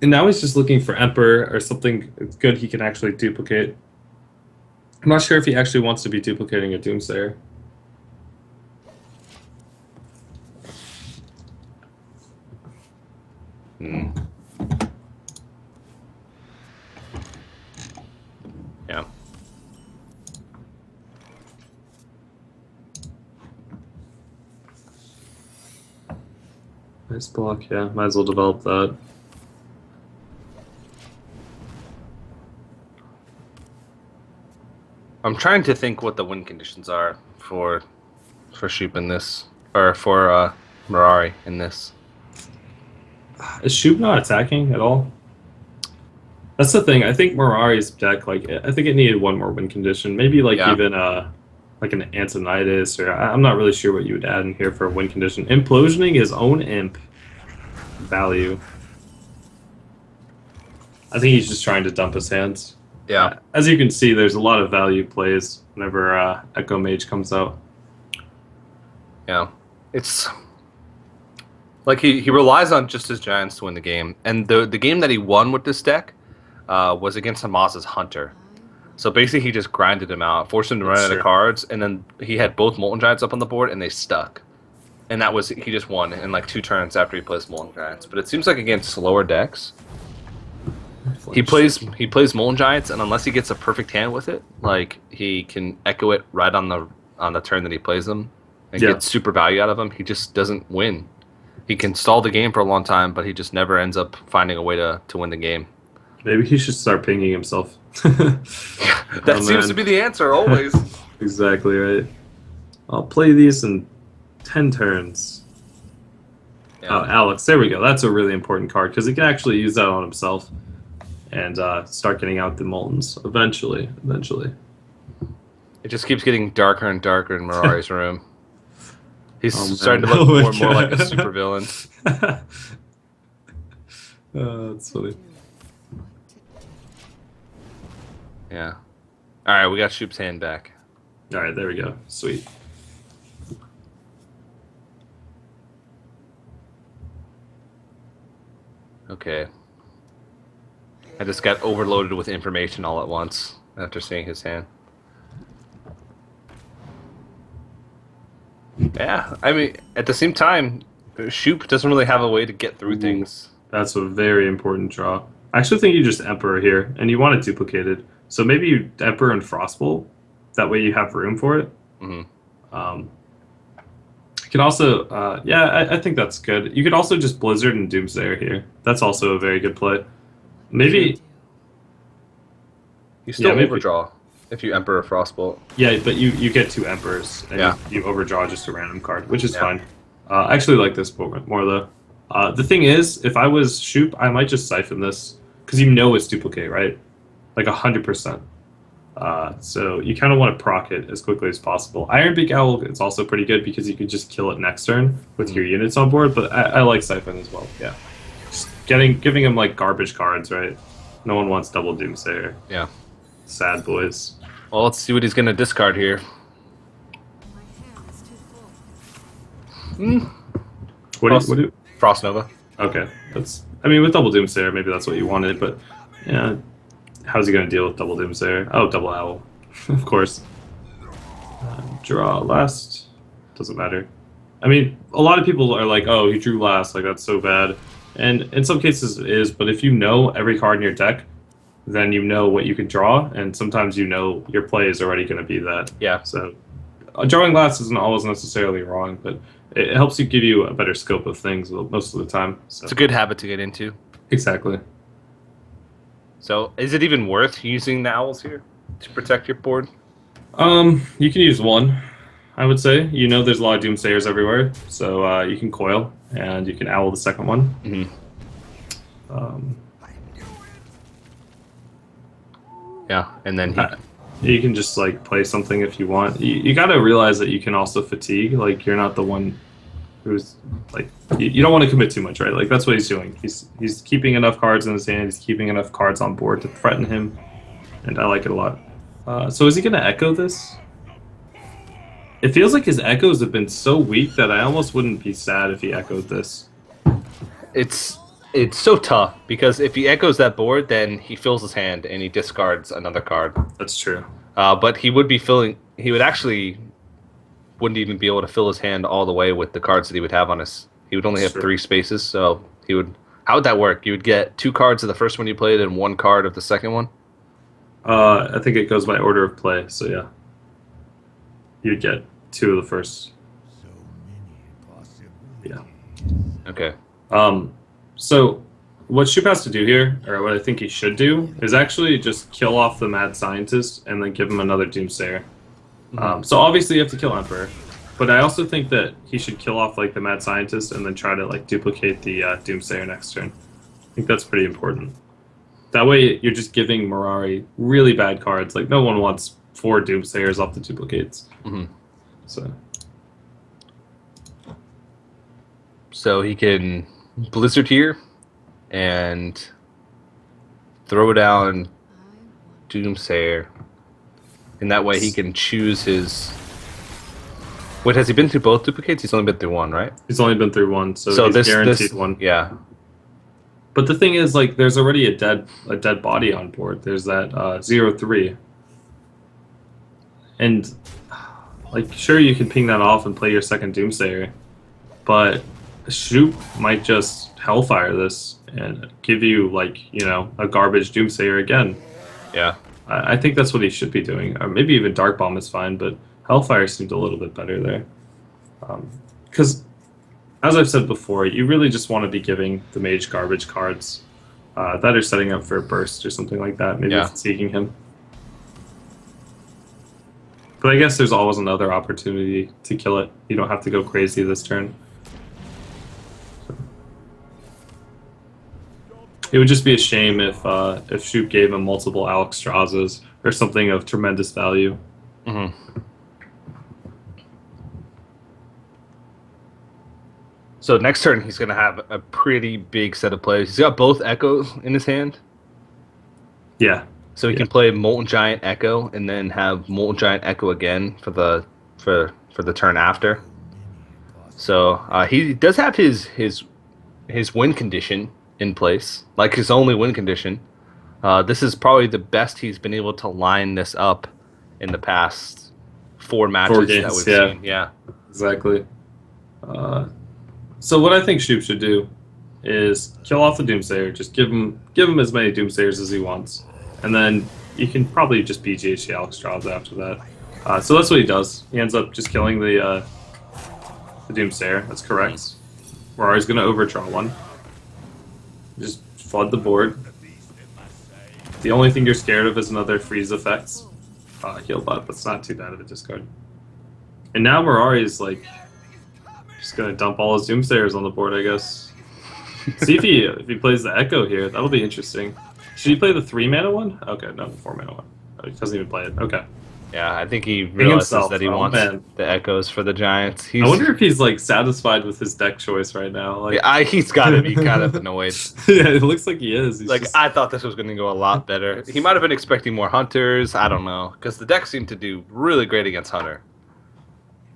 And now he's just looking for Emperor or something good he can actually duplicate. I'm not sure if he actually wants to be duplicating a Doomsayer. Yeah. Nice block, yeah. Might as well develop that. I'm trying to think what the win conditions are for Shoop in this, or for Mirari in this. Is Shoop not attacking at all? That's the thing. I think Mirari's deck, like, I think it needed one more win condition. Maybe even like an Antonitis, or I'm not really sure what you would add in here for a win condition. Implosioning his own imp value. I think he's just trying to dump his hands. Yeah. As you can see, there's a lot of value plays whenever Echo Mage comes out. Yeah. It's like he relies on just his giants to win the game. And the game that he won with this deck was against Hamas's Hunter. So basically he just grinded him out, forced him to run out of cards, and then he had both Molten Giants up on the board and they stuck. And that was, he just won in like 2 turns after he plays Molten Giants. But it seems like against slower decks, he plays Molten Giants, and unless he gets a perfect hand with it, like he can echo it right on the turn that he plays them and get super value out of them, he just doesn't win. He can stall the game for a long time, but he just never ends up finding a way to win the game. Maybe he should start pinging himself. That seems to be the answer always. Exactly right. I'll play these in 10 turns. Yeah. Oh, Alex, there we go. That's a really important card because he can actually use that on himself and start getting out the Moltens eventually. It just keeps getting darker and darker in Mirari's room. He's starting to Oh look my more and more like a God. supervillain. That's funny. Yeah. All right, we got Shoop's hand back. All right, there we go. Sweet. Okay. I just got overloaded with information all at once after seeing his hand. Yeah, I mean, at the same time, Shoop doesn't really have a way to get through things. That's a very important draw. I actually think you just Emperor here, and you want it duplicated. So maybe you Emperor and Frostbolt. That way you have room for it. Mm-hmm. You can also, yeah, I think that's good. You could also just Blizzard and Doomsayer here. That's also a very good play. Maybe, You still Yeah, maybe. overdraw if you Emperor Frostbolt. yeah, but you get two Emperors, and Yeah. you overdraw just a random card, which is Yeah. fine. I actually like this more though. The thing is, if I was Shoop, I might just Siphon this, because you know it's duplicate, right? Like 100%. So you kind of want to proc it as quickly as possible. Ironbeak Owl is also pretty good because you could just kill it next turn with your units on board, but I like Siphon as well, yeah. Just giving him like garbage cards, right? No one wants double Doomsayer. Yeah. Sad boys. Well, let's see what he's going to discard here. What do you... Frost Nova. Okay, I mean, with double Doomsayer, maybe that's what you wanted, but yeah, how's he going to deal with double Doomsayer? Oh, double Owl, of course. Draw last, doesn't matter. I mean, a lot of people are like, oh, he drew last, like that's so bad, and in some cases it is. But if you know every card in your deck, then you know what you can draw, and sometimes you know your play is already going to be that. Yeah. So drawing last isn't always necessarily wrong, but it helps give you a better scope of things most of the time. So. It's a good habit to get into. Exactly. So, is it even worth using the owls here to protect your board? You can use one, I would say. You know there's a lot of Doomsayers everywhere, so you can coil, and you can owl the second one. Mm-hmm. Yeah, and then You can just like play something if you want. You got to realize that you can also fatigue. Like you're not the one who's like you don't want to commit too much, right? Like that's what he's doing. He's keeping enough cards in his hand. He's keeping enough cards on board to threaten him, and I like it a lot. So is he gonna echo this? It feels like his echoes have been so weak that I almost wouldn't be sad if he echoed this. it's so tough because if he echoes that board, then he fills his hand and he discards another card. That's true. But he would be filling. He would actually wouldn't even be able to fill his hand all the way with the cards that he would have on his. He would only have Sure. 3 spaces, so he would. How would that work? You would get 2 cards of the first one you played and 1 card of the second one. I think it goes by order of play. So yeah, you'd get 2 of the first. So many possibilities. Yeah. Okay. So what Shoop has to do here, or what I think he should do, is actually just kill off the Mad Scientist and then give him another Doomsayer. So obviously you have to kill Emperor, but I also think that he should kill off like the Mad Scientist and then try to like duplicate the Doomsayer next turn. I think that's pretty important. That way you're just giving Mirari really bad cards. Like no one wants 4 Doomsayers off the duplicates. So he can Blizzard here and throw down Doomsayer. And that way he can choose his... Wait, has he been through both duplicates? He's only been through 1, right? He's only been through 1, so he's guaranteed 1. Yeah. But the thing is, like, there's already a dead body on board. There's that 0-3. And, like, sure, you can ping that off and play your second Doomsayer, but Shoop might just Hellfire this and give you, like, you know, a garbage Doomsayer again. Yeah. I think that's what he should be doing. Or maybe even Dark Bomb is fine, but Hellfire seemed a little bit better there. Because, as I've said before, you really just want to be giving the mage garbage cards that are setting up for a burst or something like that. Maybe seeking him. But I guess there's always another opportunity to kill it. You don't have to go crazy this turn. It would just be a shame if Shoop gave him multiple Alex Strazas or something of tremendous value. So next turn, he's going to have a pretty big set of plays. He's got both Echoes in his hand. Yeah. So he can play Molten Giant Echo and then have Molten Giant Echo again for the turn after. So he does have his win condition in place, like his only win condition. This is probably the best he's been able to line this up in the past 4 matches games, that we've yeah. seen. Yeah, Exactly. So what I think Shoop should do is kill off the Doomsayer. Just give him as many Doomsayers as he wants, and then you can probably just BGH the Alexstrasza after that. So that's what he does. He ends up just killing the Doomsayer. That's correct. Mirari's going to overdraw one. Just flood the board. The only thing you're scared of is another freeze effects. Heal bot, but it's not too bad of a discard. And now Mirari's like just gonna dump all his Doomsayers on the board, I guess. See if he plays the Echo here. That'll be interesting. Should he play the 3-mana one? Okay, no, the 4-mana one. Oh, he doesn't even play it. Okay. yeah. I think he realizes himself, that he oh, wants man. the Echoes for the Giants. I wonder if he's like satisfied with his deck choice right now. Like, yeah, he's got to be kind of annoyed. yeah, it looks like he is. He's Like, just- I thought this was going to go a lot better. He might have been expecting more Hunters. I don't know. Because the deck seemed to do really great against Hunter.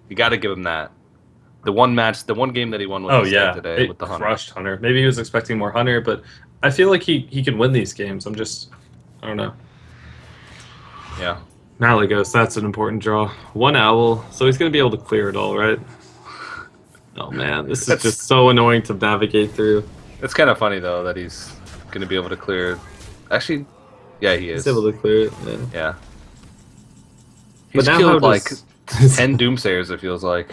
You got to give him that. The one game that he won with oh the yeah, today it with the Hunter. crushed Hunter. Maybe he was expecting more Hunter, but I feel like he can win these games. I don't know. Yeah. Malagos, that's an important draw. 1 Owl, so he's going to be able to clear it all, right? Oh man, this is That's- just so annoying to navigate through. It's kind of funny, though, that he's going to be able to clear... Actually, yeah, he is. He's able to clear it, yeah. Yeah. But He's now killed, how like, does- 10 Doomsayers, it feels like.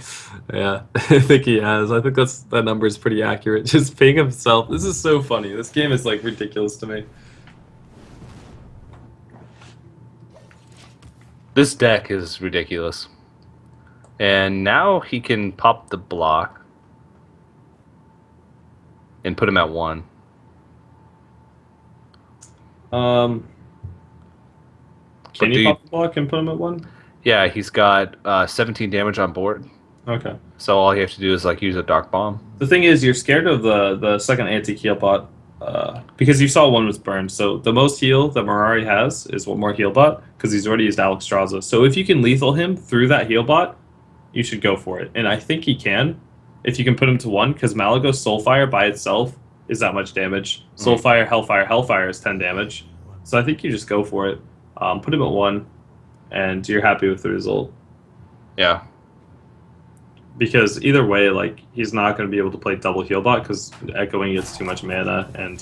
Yeah, I think he has. I think that number is pretty accurate. Just ping himself. This is so funny. This game is like ridiculous to me. This deck is ridiculous. And now he can pop the block and put him at 1. Can But you pop the block and put him at 1? Yeah, he's got 17 damage on board. Okay. So all you have to do is like use a Dark Bomb. The thing is, you're scared of the second anti-heal bot because you saw one was burned. So the most heal that Mirari has is one more heal bot because he's already used Alexstrasza. So if you can lethal him through that heal bot, you should go for it. And I think he can if you can put him to 1 because Malagos Soulfire by itself is that much damage. Soulfire, Hellfire is 10 damage. So I think you just go for it. Put him at 1, and you're happy with the result. Yeah. Because either way, like he's not going to be able to play double heal bot because echoing gets too much mana, and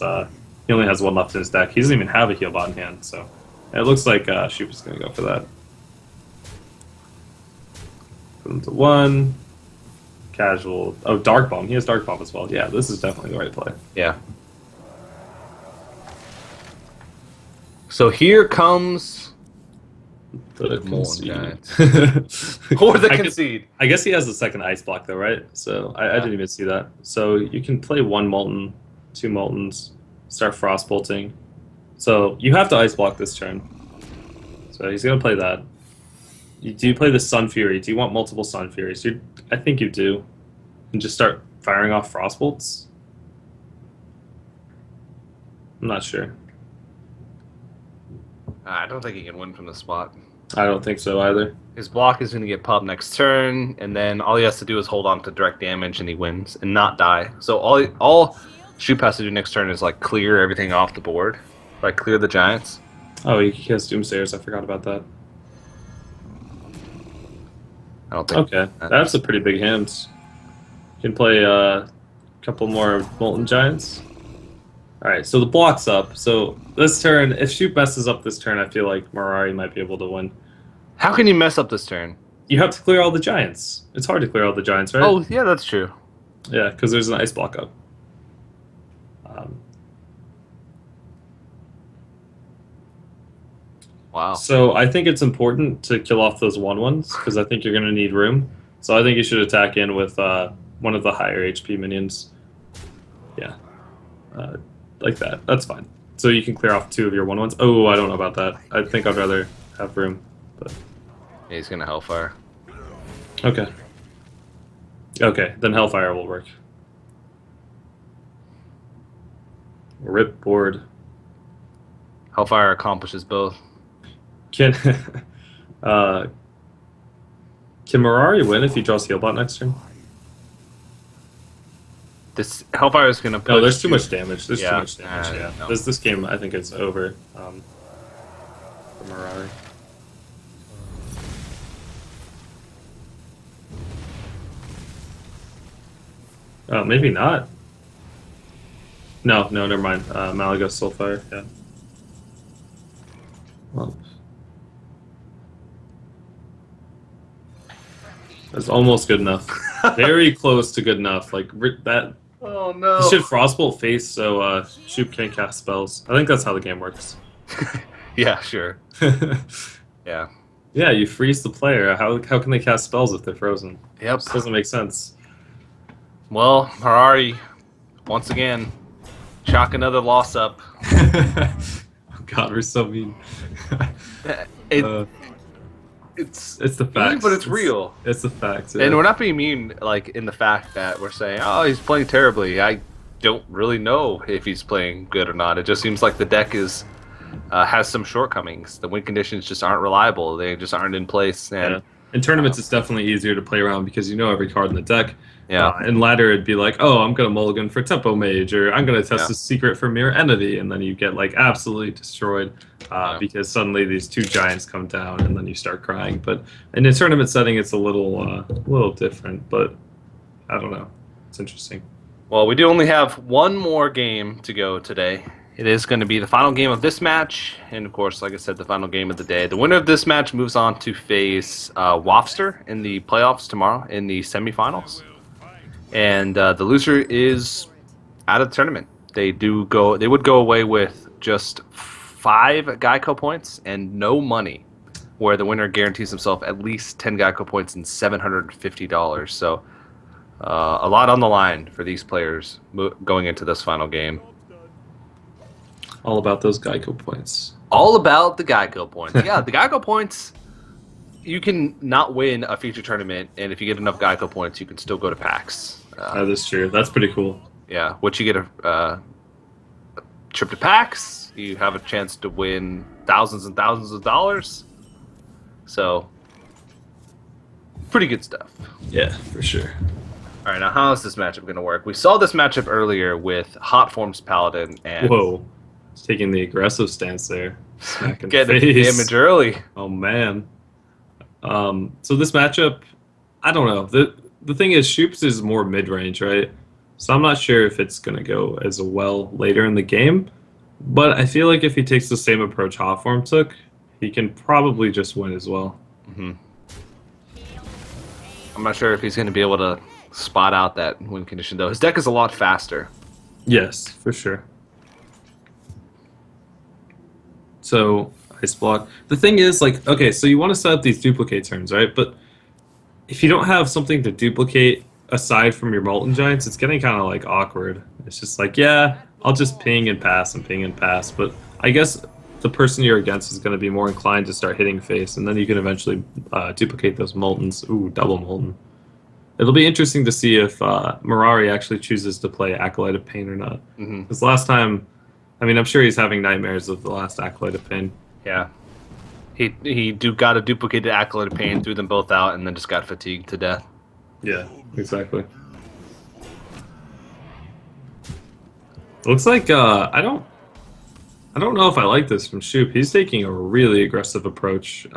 he only has 1 left in his deck. He doesn't even have a heal bot in hand, so it looks like Shoop is going to go for that. Put him to 1. Casual. Oh, Dark Bomb. He has Dark Bomb as well. Yeah, this is definitely the right play. Yeah. So here comes The Molten concede. or the I concede. I guess he has the second ice block though, right? So I didn't even see that. So you can play 1 Molten, 2 Moltens, start Frost Bolting. So you have to ice block this turn. So he's gonna play that. Do you play the Sun Fury? Do you want multiple Sun Furies? I think you do. And just start firing off Frost Bolts? I'm not sure. I don't think he can win from the spot. I don't think so either. His block is going to get popped next turn, and then all he has to do is hold on to direct damage, and he wins and not die. So all Shoop has to do next turn is like clear everything off the board, like clear the Giants. Oh, he has Doomsayers. I forgot about that. I don't think. Okay, that's a pretty big hand. You can play a couple more Molten Giants. Alright, so the block's up. So this turn, if Shoop messes up this turn, I feel like Mirari might be able to win. How can you mess up this turn? You have to clear all the Giants. It's hard to clear all the Giants, right? Oh, yeah, that's true. Yeah, because there's an ice block up. Wow. So I think it's important to kill off those 1/1s because I think you're going to need room. So I think you should attack in with one of the higher HP minions. Yeah. Like that. That's fine. So you can clear off 2 of your 1/1s. Oh, I don't know about that. I think I'd rather have room. But Yeah, he's going to Hellfire. okay. Okay, then Hellfire will work. Rip board. Hellfire accomplishes both. Can uh, can Mirari win if he draws Healbot next turn? This Hellfire is going to push. No, there's too much damage. There's too Yeah. much damage. Yeah. No. This game, I think, is over for Mirari. Oh, maybe not. No, never mind. Malagos Soulfire, yeah. Well, that's almost good enough. Very close to good enough. Like that. Oh no! You should Frostbolt face so Shoop can't cast spells. I think that's how the game works. Yeah, sure. Yeah. Yeah, you freeze the player. How can they cast spells if they're frozen? Yep. This doesn't make sense. Well, Harari, once again, chalk another loss up. Oh God, we're so mean. It's the facts, but it's real. It's the facts, yeah. And we're not being mean, like in the fact that we're saying, "Oh, he's playing terribly." I don't really know if he's playing good or not. It just seems like the deck is has some shortcomings. The win conditions just aren't reliable. They just aren't in place. And Yeah. In tournaments, it's definitely easier to play around because you know every card in the deck. yeah, In ladder, it'd be like, oh, I'm going to mulligan for Tempo Mage, or I'm going to test Yeah. a secret for Mirror Entity, and then you get like absolutely destroyed because suddenly these two giants come down, and then you start crying. But in a tournament setting, it's a little different. But I don't know. It's interesting. Well, we do only have one more game to go today. It is going to be the final game of this match, and of course, like I said, the final game of the day. The winner of this match moves on to face Wafster in the playoffs tomorrow in the semifinals, and the loser is out of the tournament. They would go away with just 5 GEICO points and no money, where the winner guarantees himself at least 10 GEICO points and $750. So a lot on the line for these players going into this final game. All about those Geico points. All about the GEICO points. Yeah, the GEICO points, you can not win a future tournament, and if you get enough GEICO points, you can still go to PAX. That is true. That's pretty cool. Yeah, once you get a trip to PAX, you have a chance to win thousands and thousands of dollars. So, pretty good stuff. Yeah, for sure. All right, now how is this matchup going to work? We saw this matchup earlier with Hot Forms Paladin and Whoa. It's taking the aggressive stance there. Smacking getting the face. damage early. Oh man. So this matchup, I don't know. The thing is, Shoops is more mid range, right? So I'm not sure if it's gonna go as well later in the game. But I feel like if he takes the same approach Hawthorne took, he can probably just win as well. Mm-hmm. I'm not sure if he's going to be able to spot out that win condition, though. His deck is a lot faster. Yes, for sure. So, Ice Block. The thing is, like, okay, so you want to set up these duplicate turns, right? But if you don't have something to duplicate aside from your Molten Giants, it's getting kind of, like, awkward. It's just like, yeah, I'll just ping and pass and ping and pass. But I guess the person you're against is going to be more inclined to start hitting face, and then you can eventually duplicate those Moltens. Ooh, double Molten. It'll be interesting to see if Mirari actually chooses to play Acolyte of Pain or not. Because last time, I mean, I'm sure he's having nightmares of the last Acolyte of Pain. Yeah. He got a duplicated Acolyte of Pain, threw them both out, and then just got fatigued to death. Yeah, exactly. Looks like I don't know if I like this from Shoop. He's taking a really aggressive approach.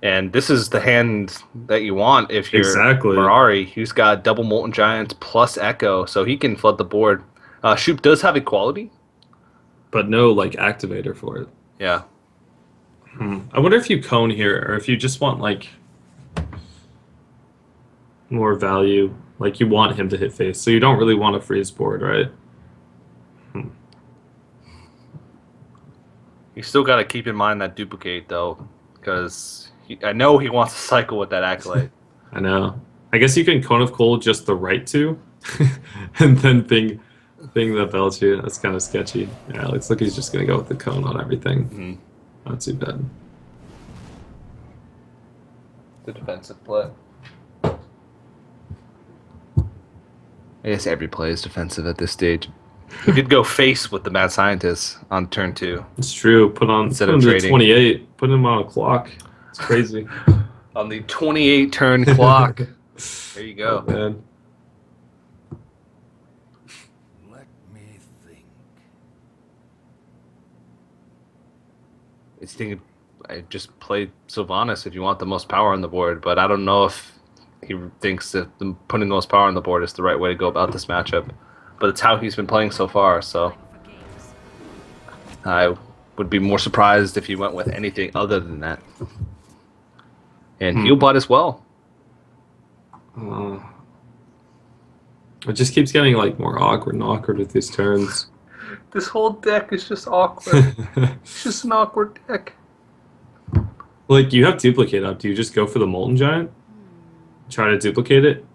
And this is the hand that you want if you're Exactly. Mirari. He's got double Molten Giants plus Echo, so he can flood the board. Shoop does have equality. But no, like, activator for it. Yeah. I wonder if you cone here, or if you just want, like, more value. Like, you want him to hit face, so you don't really want to freeze board, right? You still got to keep in mind that duplicate, though, because I know he wants to cycle with that Acolyte. I know. I guess you can Cone of Cold just the right to, and then ping the Belcher. That's kind of sketchy. Yeah, looks like he's just going to go with the Cone on everything. Not too bad. The defensive play. I guess every play is defensive at this stage. He did go face with the mad scientist on turn 2 It's true. Put instead him of to trading 28. Put him on a clock. It's crazy. on the 28 turn clock. There you Oh, go. man. Let me think. It's thinking, I just play Sylvanas if you want the most power on the board, but I don't know if he thinks that putting the most power on the board is the right way to go about this matchup. But it's how he's been playing so far, so I would be more surprised if he went with anything other than that. And Healbot as well. It just keeps getting like more awkward and awkward with these turns. This whole deck is just awkward. It's just an awkward deck. Like, you have duplicate up. Do you just go for the Molten Giant? Try to duplicate it?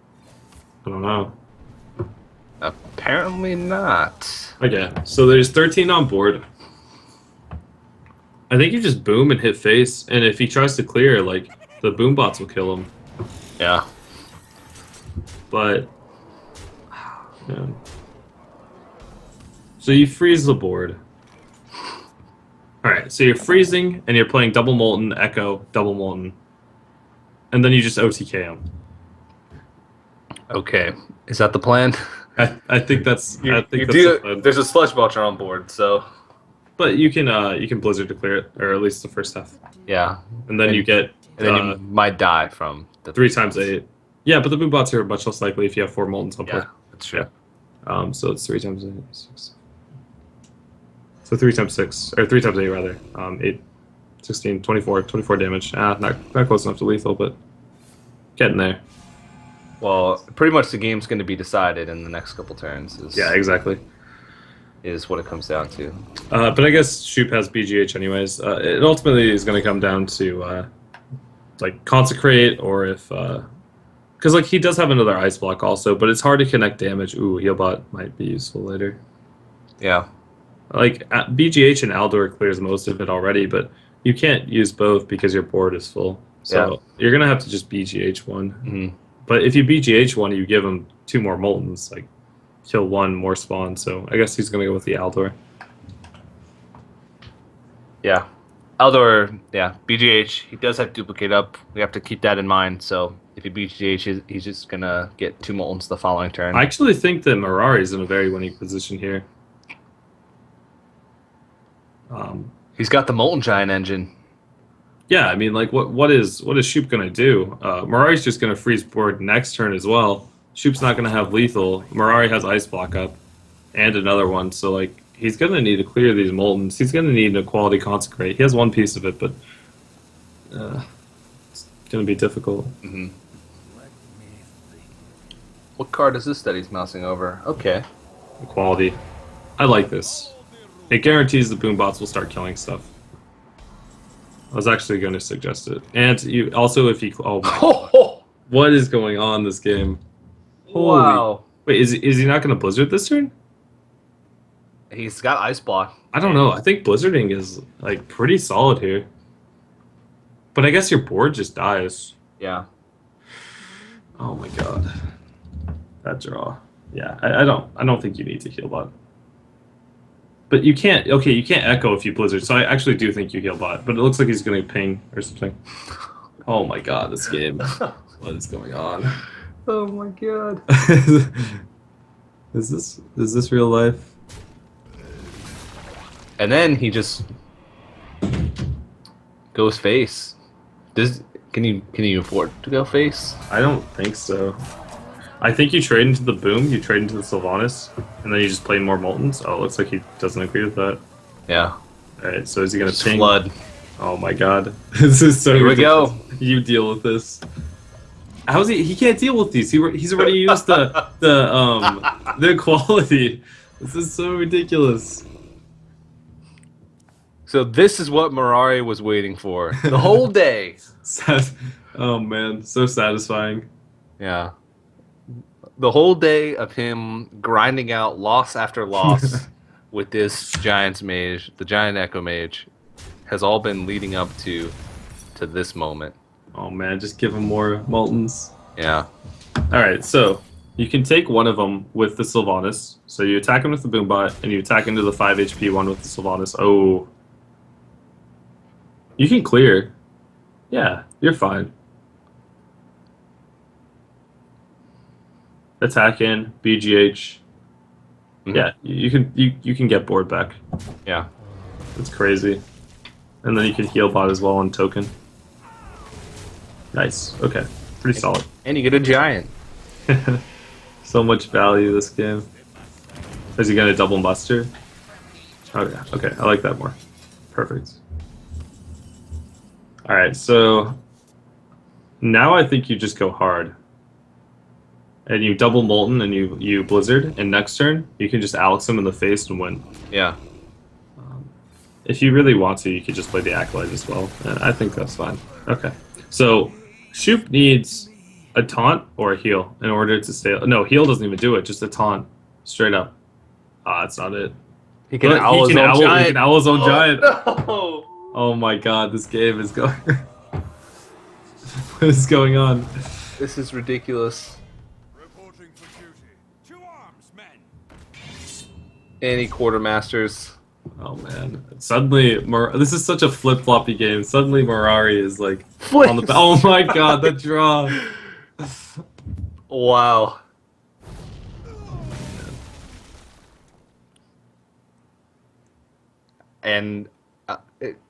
I don't know. Apparently not. Okay, so there's 13 on board. I think you just boom and hit face, and if he tries to clear, like, the boom bots will kill him. Yeah. But, man. So you freeze the board. Alright, so you're freezing, and you're playing double Molten, Echo, double Molten. And then you just OTK him. Okay. Is that the plan? I think that's. I think that's do, the plan. there's a Sludge Belcher on board, so But you can Blizzard to clear it, or at least the first half, yeah. and then you get And then you might die from the 3 times 8. Yeah, but the boom bots are much less likely if you have 4 Moltens on play. Yeah, that's true. So it's 3 times 8, 6. So 3 times 6, or 3 times 8 rather. 8, 16, 24 damage. Not close enough to lethal, but getting there. Well, pretty much the game's going to be decided in the next couple turns. Yeah, exactly. Is what it comes down to. But I guess Shoop has BGH anyways. It ultimately is going to come down to like Consecrate, or if because like he does have another Ice Block also, but it's hard to connect damage. Ooh, Healbot might be useful later. Yeah. Like BGH and Aldor clears most of it already, but you can't use both because your board is full. So you're gonna have to just BGH one. Mm-hmm. But if you BGH one, you give him 2 more Moltens, like kill 1 more spawn. So I guess he's gonna go with the Aldor. Yeah. Aldor, yeah, BGH, he does have duplicate up. We have to keep that in mind. So if he BGH, he's just going to get 2 Moltens the following turn. I actually think that Mirari is in a very winning position here. He's got the Molten Giant engine. Yeah, I mean, like, what is Shoop gonna do? Mirari's just gonna freeze board next turn as well. Shoop's not gonna have lethal. Mirari has Ice Block up, and another one. So like, he's gonna need to clear these Moltens. He's gonna need a quality Consecrate. He has 1 piece of it, but it's gonna be difficult. Mm-hmm. What card is this that he's mousing over? Okay. Quality. I like this. It guarantees the boom bots will start killing stuff. I was actually going to suggest it. And you also, if you... Oh my god. What is going on this game? Holy... Wow. Wait, is he not going to Blizzard this turn? He's got Ice Block. I don't know. I think Blizzarding is, like, pretty solid here. But I guess your board just dies. Yeah. Oh my god. That draw. Yeah, I don't think you need to heal bot. But you can't, okay, you can't echo if you Blizzard, so I actually do think you heal bot, but it looks like he's going to ping or something. Oh my god, this game. What is going on? Oh my god. Is this real life? And then he just goes face. Can you afford to go face? I don't think so. I think you trade into the boom, you trade into the Sylvanas, and then you just play more Moltens. Oh, it looks like he doesn't agree with that. Yeah. Alright, so is he gonna ping? Flood. Oh my god. This is so Here we ridiculous. go. You deal with this. How's he can't deal with these. He's already used the quality. This is so ridiculous. So this is what Mirari was waiting for the whole day. Oh man, so satisfying. Yeah. The whole day of him grinding out loss after loss with this Giant's Mage, the Giant Echo Mage, has all been leading up to this moment. Oh man, just give him more Moltens. Yeah. Alright, so You can take one of them with the Sylvanas. So you attack him with the Boombot, and you attack into the 5 HP one with the Sylvanas. Oh. You can clear. Yeah, you're fine. Attack in, BGH. Mhm. Yeah, you can get board back. Yeah. It's crazy. And then you can heal bot as well on token. Nice. Okay. Pretty solid. And you get a giant. So much value this game. Is he gonna double muster? Oh yeah. Okay, I like that more. Perfect. Alright, so now I think you just go hard. And you double Molten and you Blizzard, and next turn you can just Alex him in the face and win. Yeah. If you really want to, you could just play the Acolyte as well. And I think that's fine. Okay. So Shoop needs a taunt or a heal in order to stay. No, heal doesn't even do it, just a taunt. Straight up. Ah, that's not it. He can But owl his own giant. He can owl his own giant. No. Oh my god, this game is going. What is going on? This is ridiculous. Reporting for duty. To arms, men. Any quartermasters. Oh man! Suddenly, this is such a flip-floppy game. Suddenly, Mirari is like on the. Oh my god, that draw! Wow. And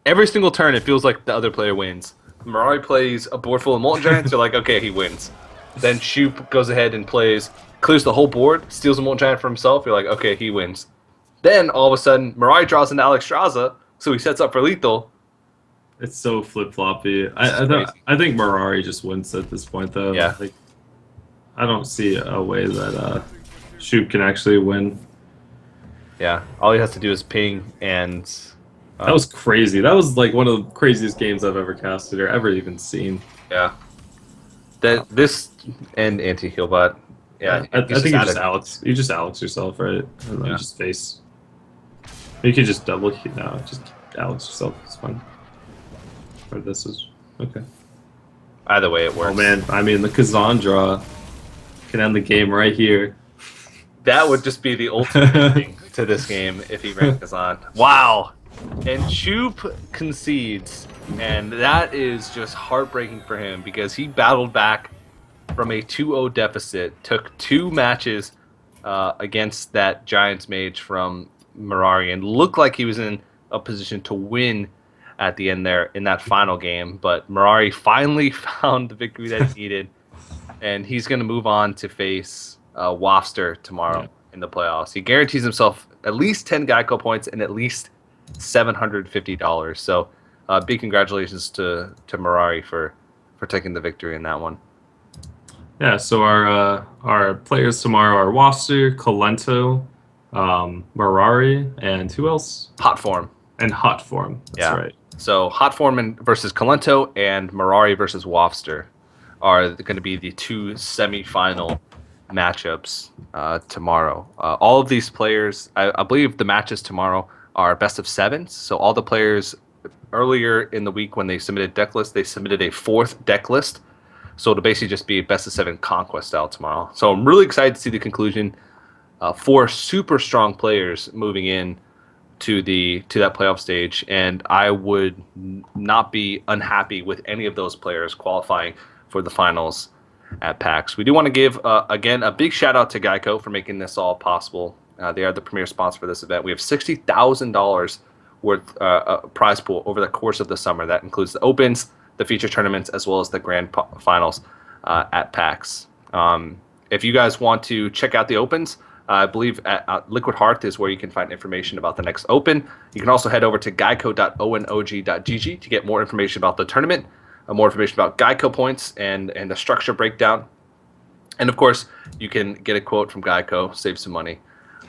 every single turn, it feels like the other player wins. Mirari plays a board full of Molten Giants, you're like, okay, he wins. Then Shoop goes ahead and clears the whole board, steals a Molten Giant for himself, you're like, okay, he wins. Then, all of a sudden, Mirari draws into Alex Straza, so he sets up for lethal. It's so flip-floppy. I think Mirari just wins at this point, though. Yeah. Like, I don't see a way that Shoop can actually win. Yeah, all he has to do is ping, and... That was crazy. That was like one of the craziest games I've ever casted or ever even seen. Yeah. This and anti-heal bot. Yeah, I think you just Alex. You just Alex yourself, right? And then just face. You could just double. No, just Alex yourself. It's fine. Or this is okay. Either way, it works. Oh man, I mean the Kazan draw can end the game right here. That would just be the ultimate ending to this game if he ran Kazan. Wow. And Shoop concedes, and that is just heartbreaking for him because he battled back from a 2-0 deficit, took 2 matches against that Giants mage from Mirari, and looked like he was in a position to win at the end there in that final game. But Mirari finally found the victory that he needed, and he's going to move on to face Wafster tomorrow in the playoffs. He guarantees himself at least 10 GEICO points and at least $750. So big congratulations to Mirari for taking the victory in that one. Yeah, so our players tomorrow are Wafster, Colento, Mirari, and who else? Hot Form. And Hot Form. That's right. So Hot Form versus Colento and Mirari versus Wafster are going to be the 2 semifinal matchups tomorrow. All of these players, I believe the matches tomorrow are best of 7s. So all the players earlier in the week when they submitted deck lists, they submitted a 4th deck list. So it'll basically just be a best of 7 conquest style tomorrow. So I'm really excited to see the conclusion. 4 super strong players moving in to that playoff stage, and I would not be unhappy with any of those players qualifying for the finals at PAX. We do want to give again a big shout out to GEICO for making this all possible. They are the premier sponsor for this event. We have $60,000 worth prize pool over the course of the summer. That includes the opens, the feature tournaments, as well as the grand finals at PAX. If you guys want to check out the opens, I believe at Liquid Hearth is where you can find information about the next open. You can also head over to geico.onog.gg to get more information about the tournament, more information about GEICO points and the structure breakdown. And of course, you can get a quote from GEICO, save some money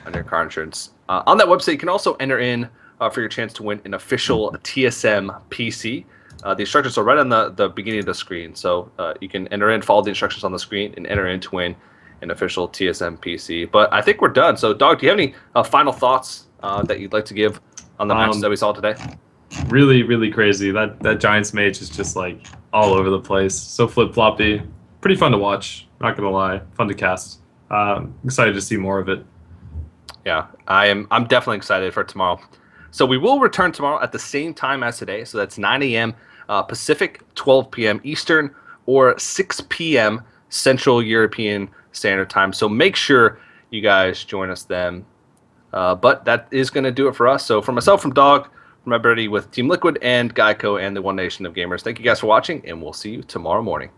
on your car insurance. On that website, you can also enter in for your chance to win an official TSM PC. The instructions are right on the beginning of the screen, so you can enter in, follow the instructions on the screen, and enter in to win an official TSM PC. But I think we're done. So, Dog, do you have any final thoughts that you'd like to give on the matches that we saw today? Really, really crazy. That Giants mage is just like all over the place. So flip-floppy. Pretty fun to watch, not gonna lie. Fun to cast. Excited to see more of it. Yeah, I'm definitely excited for tomorrow. So we will return tomorrow at the same time as today. So that's 9 a.m. Pacific, 12 p.m. Eastern, or 6 p.m. Central European Standard Time. So make sure you guys join us then. But that is going to do it for us. So for myself, from Dog, from everybody with Team Liquid and Geico and the One Nation of Gamers, thank you guys for watching, and we'll see you tomorrow morning.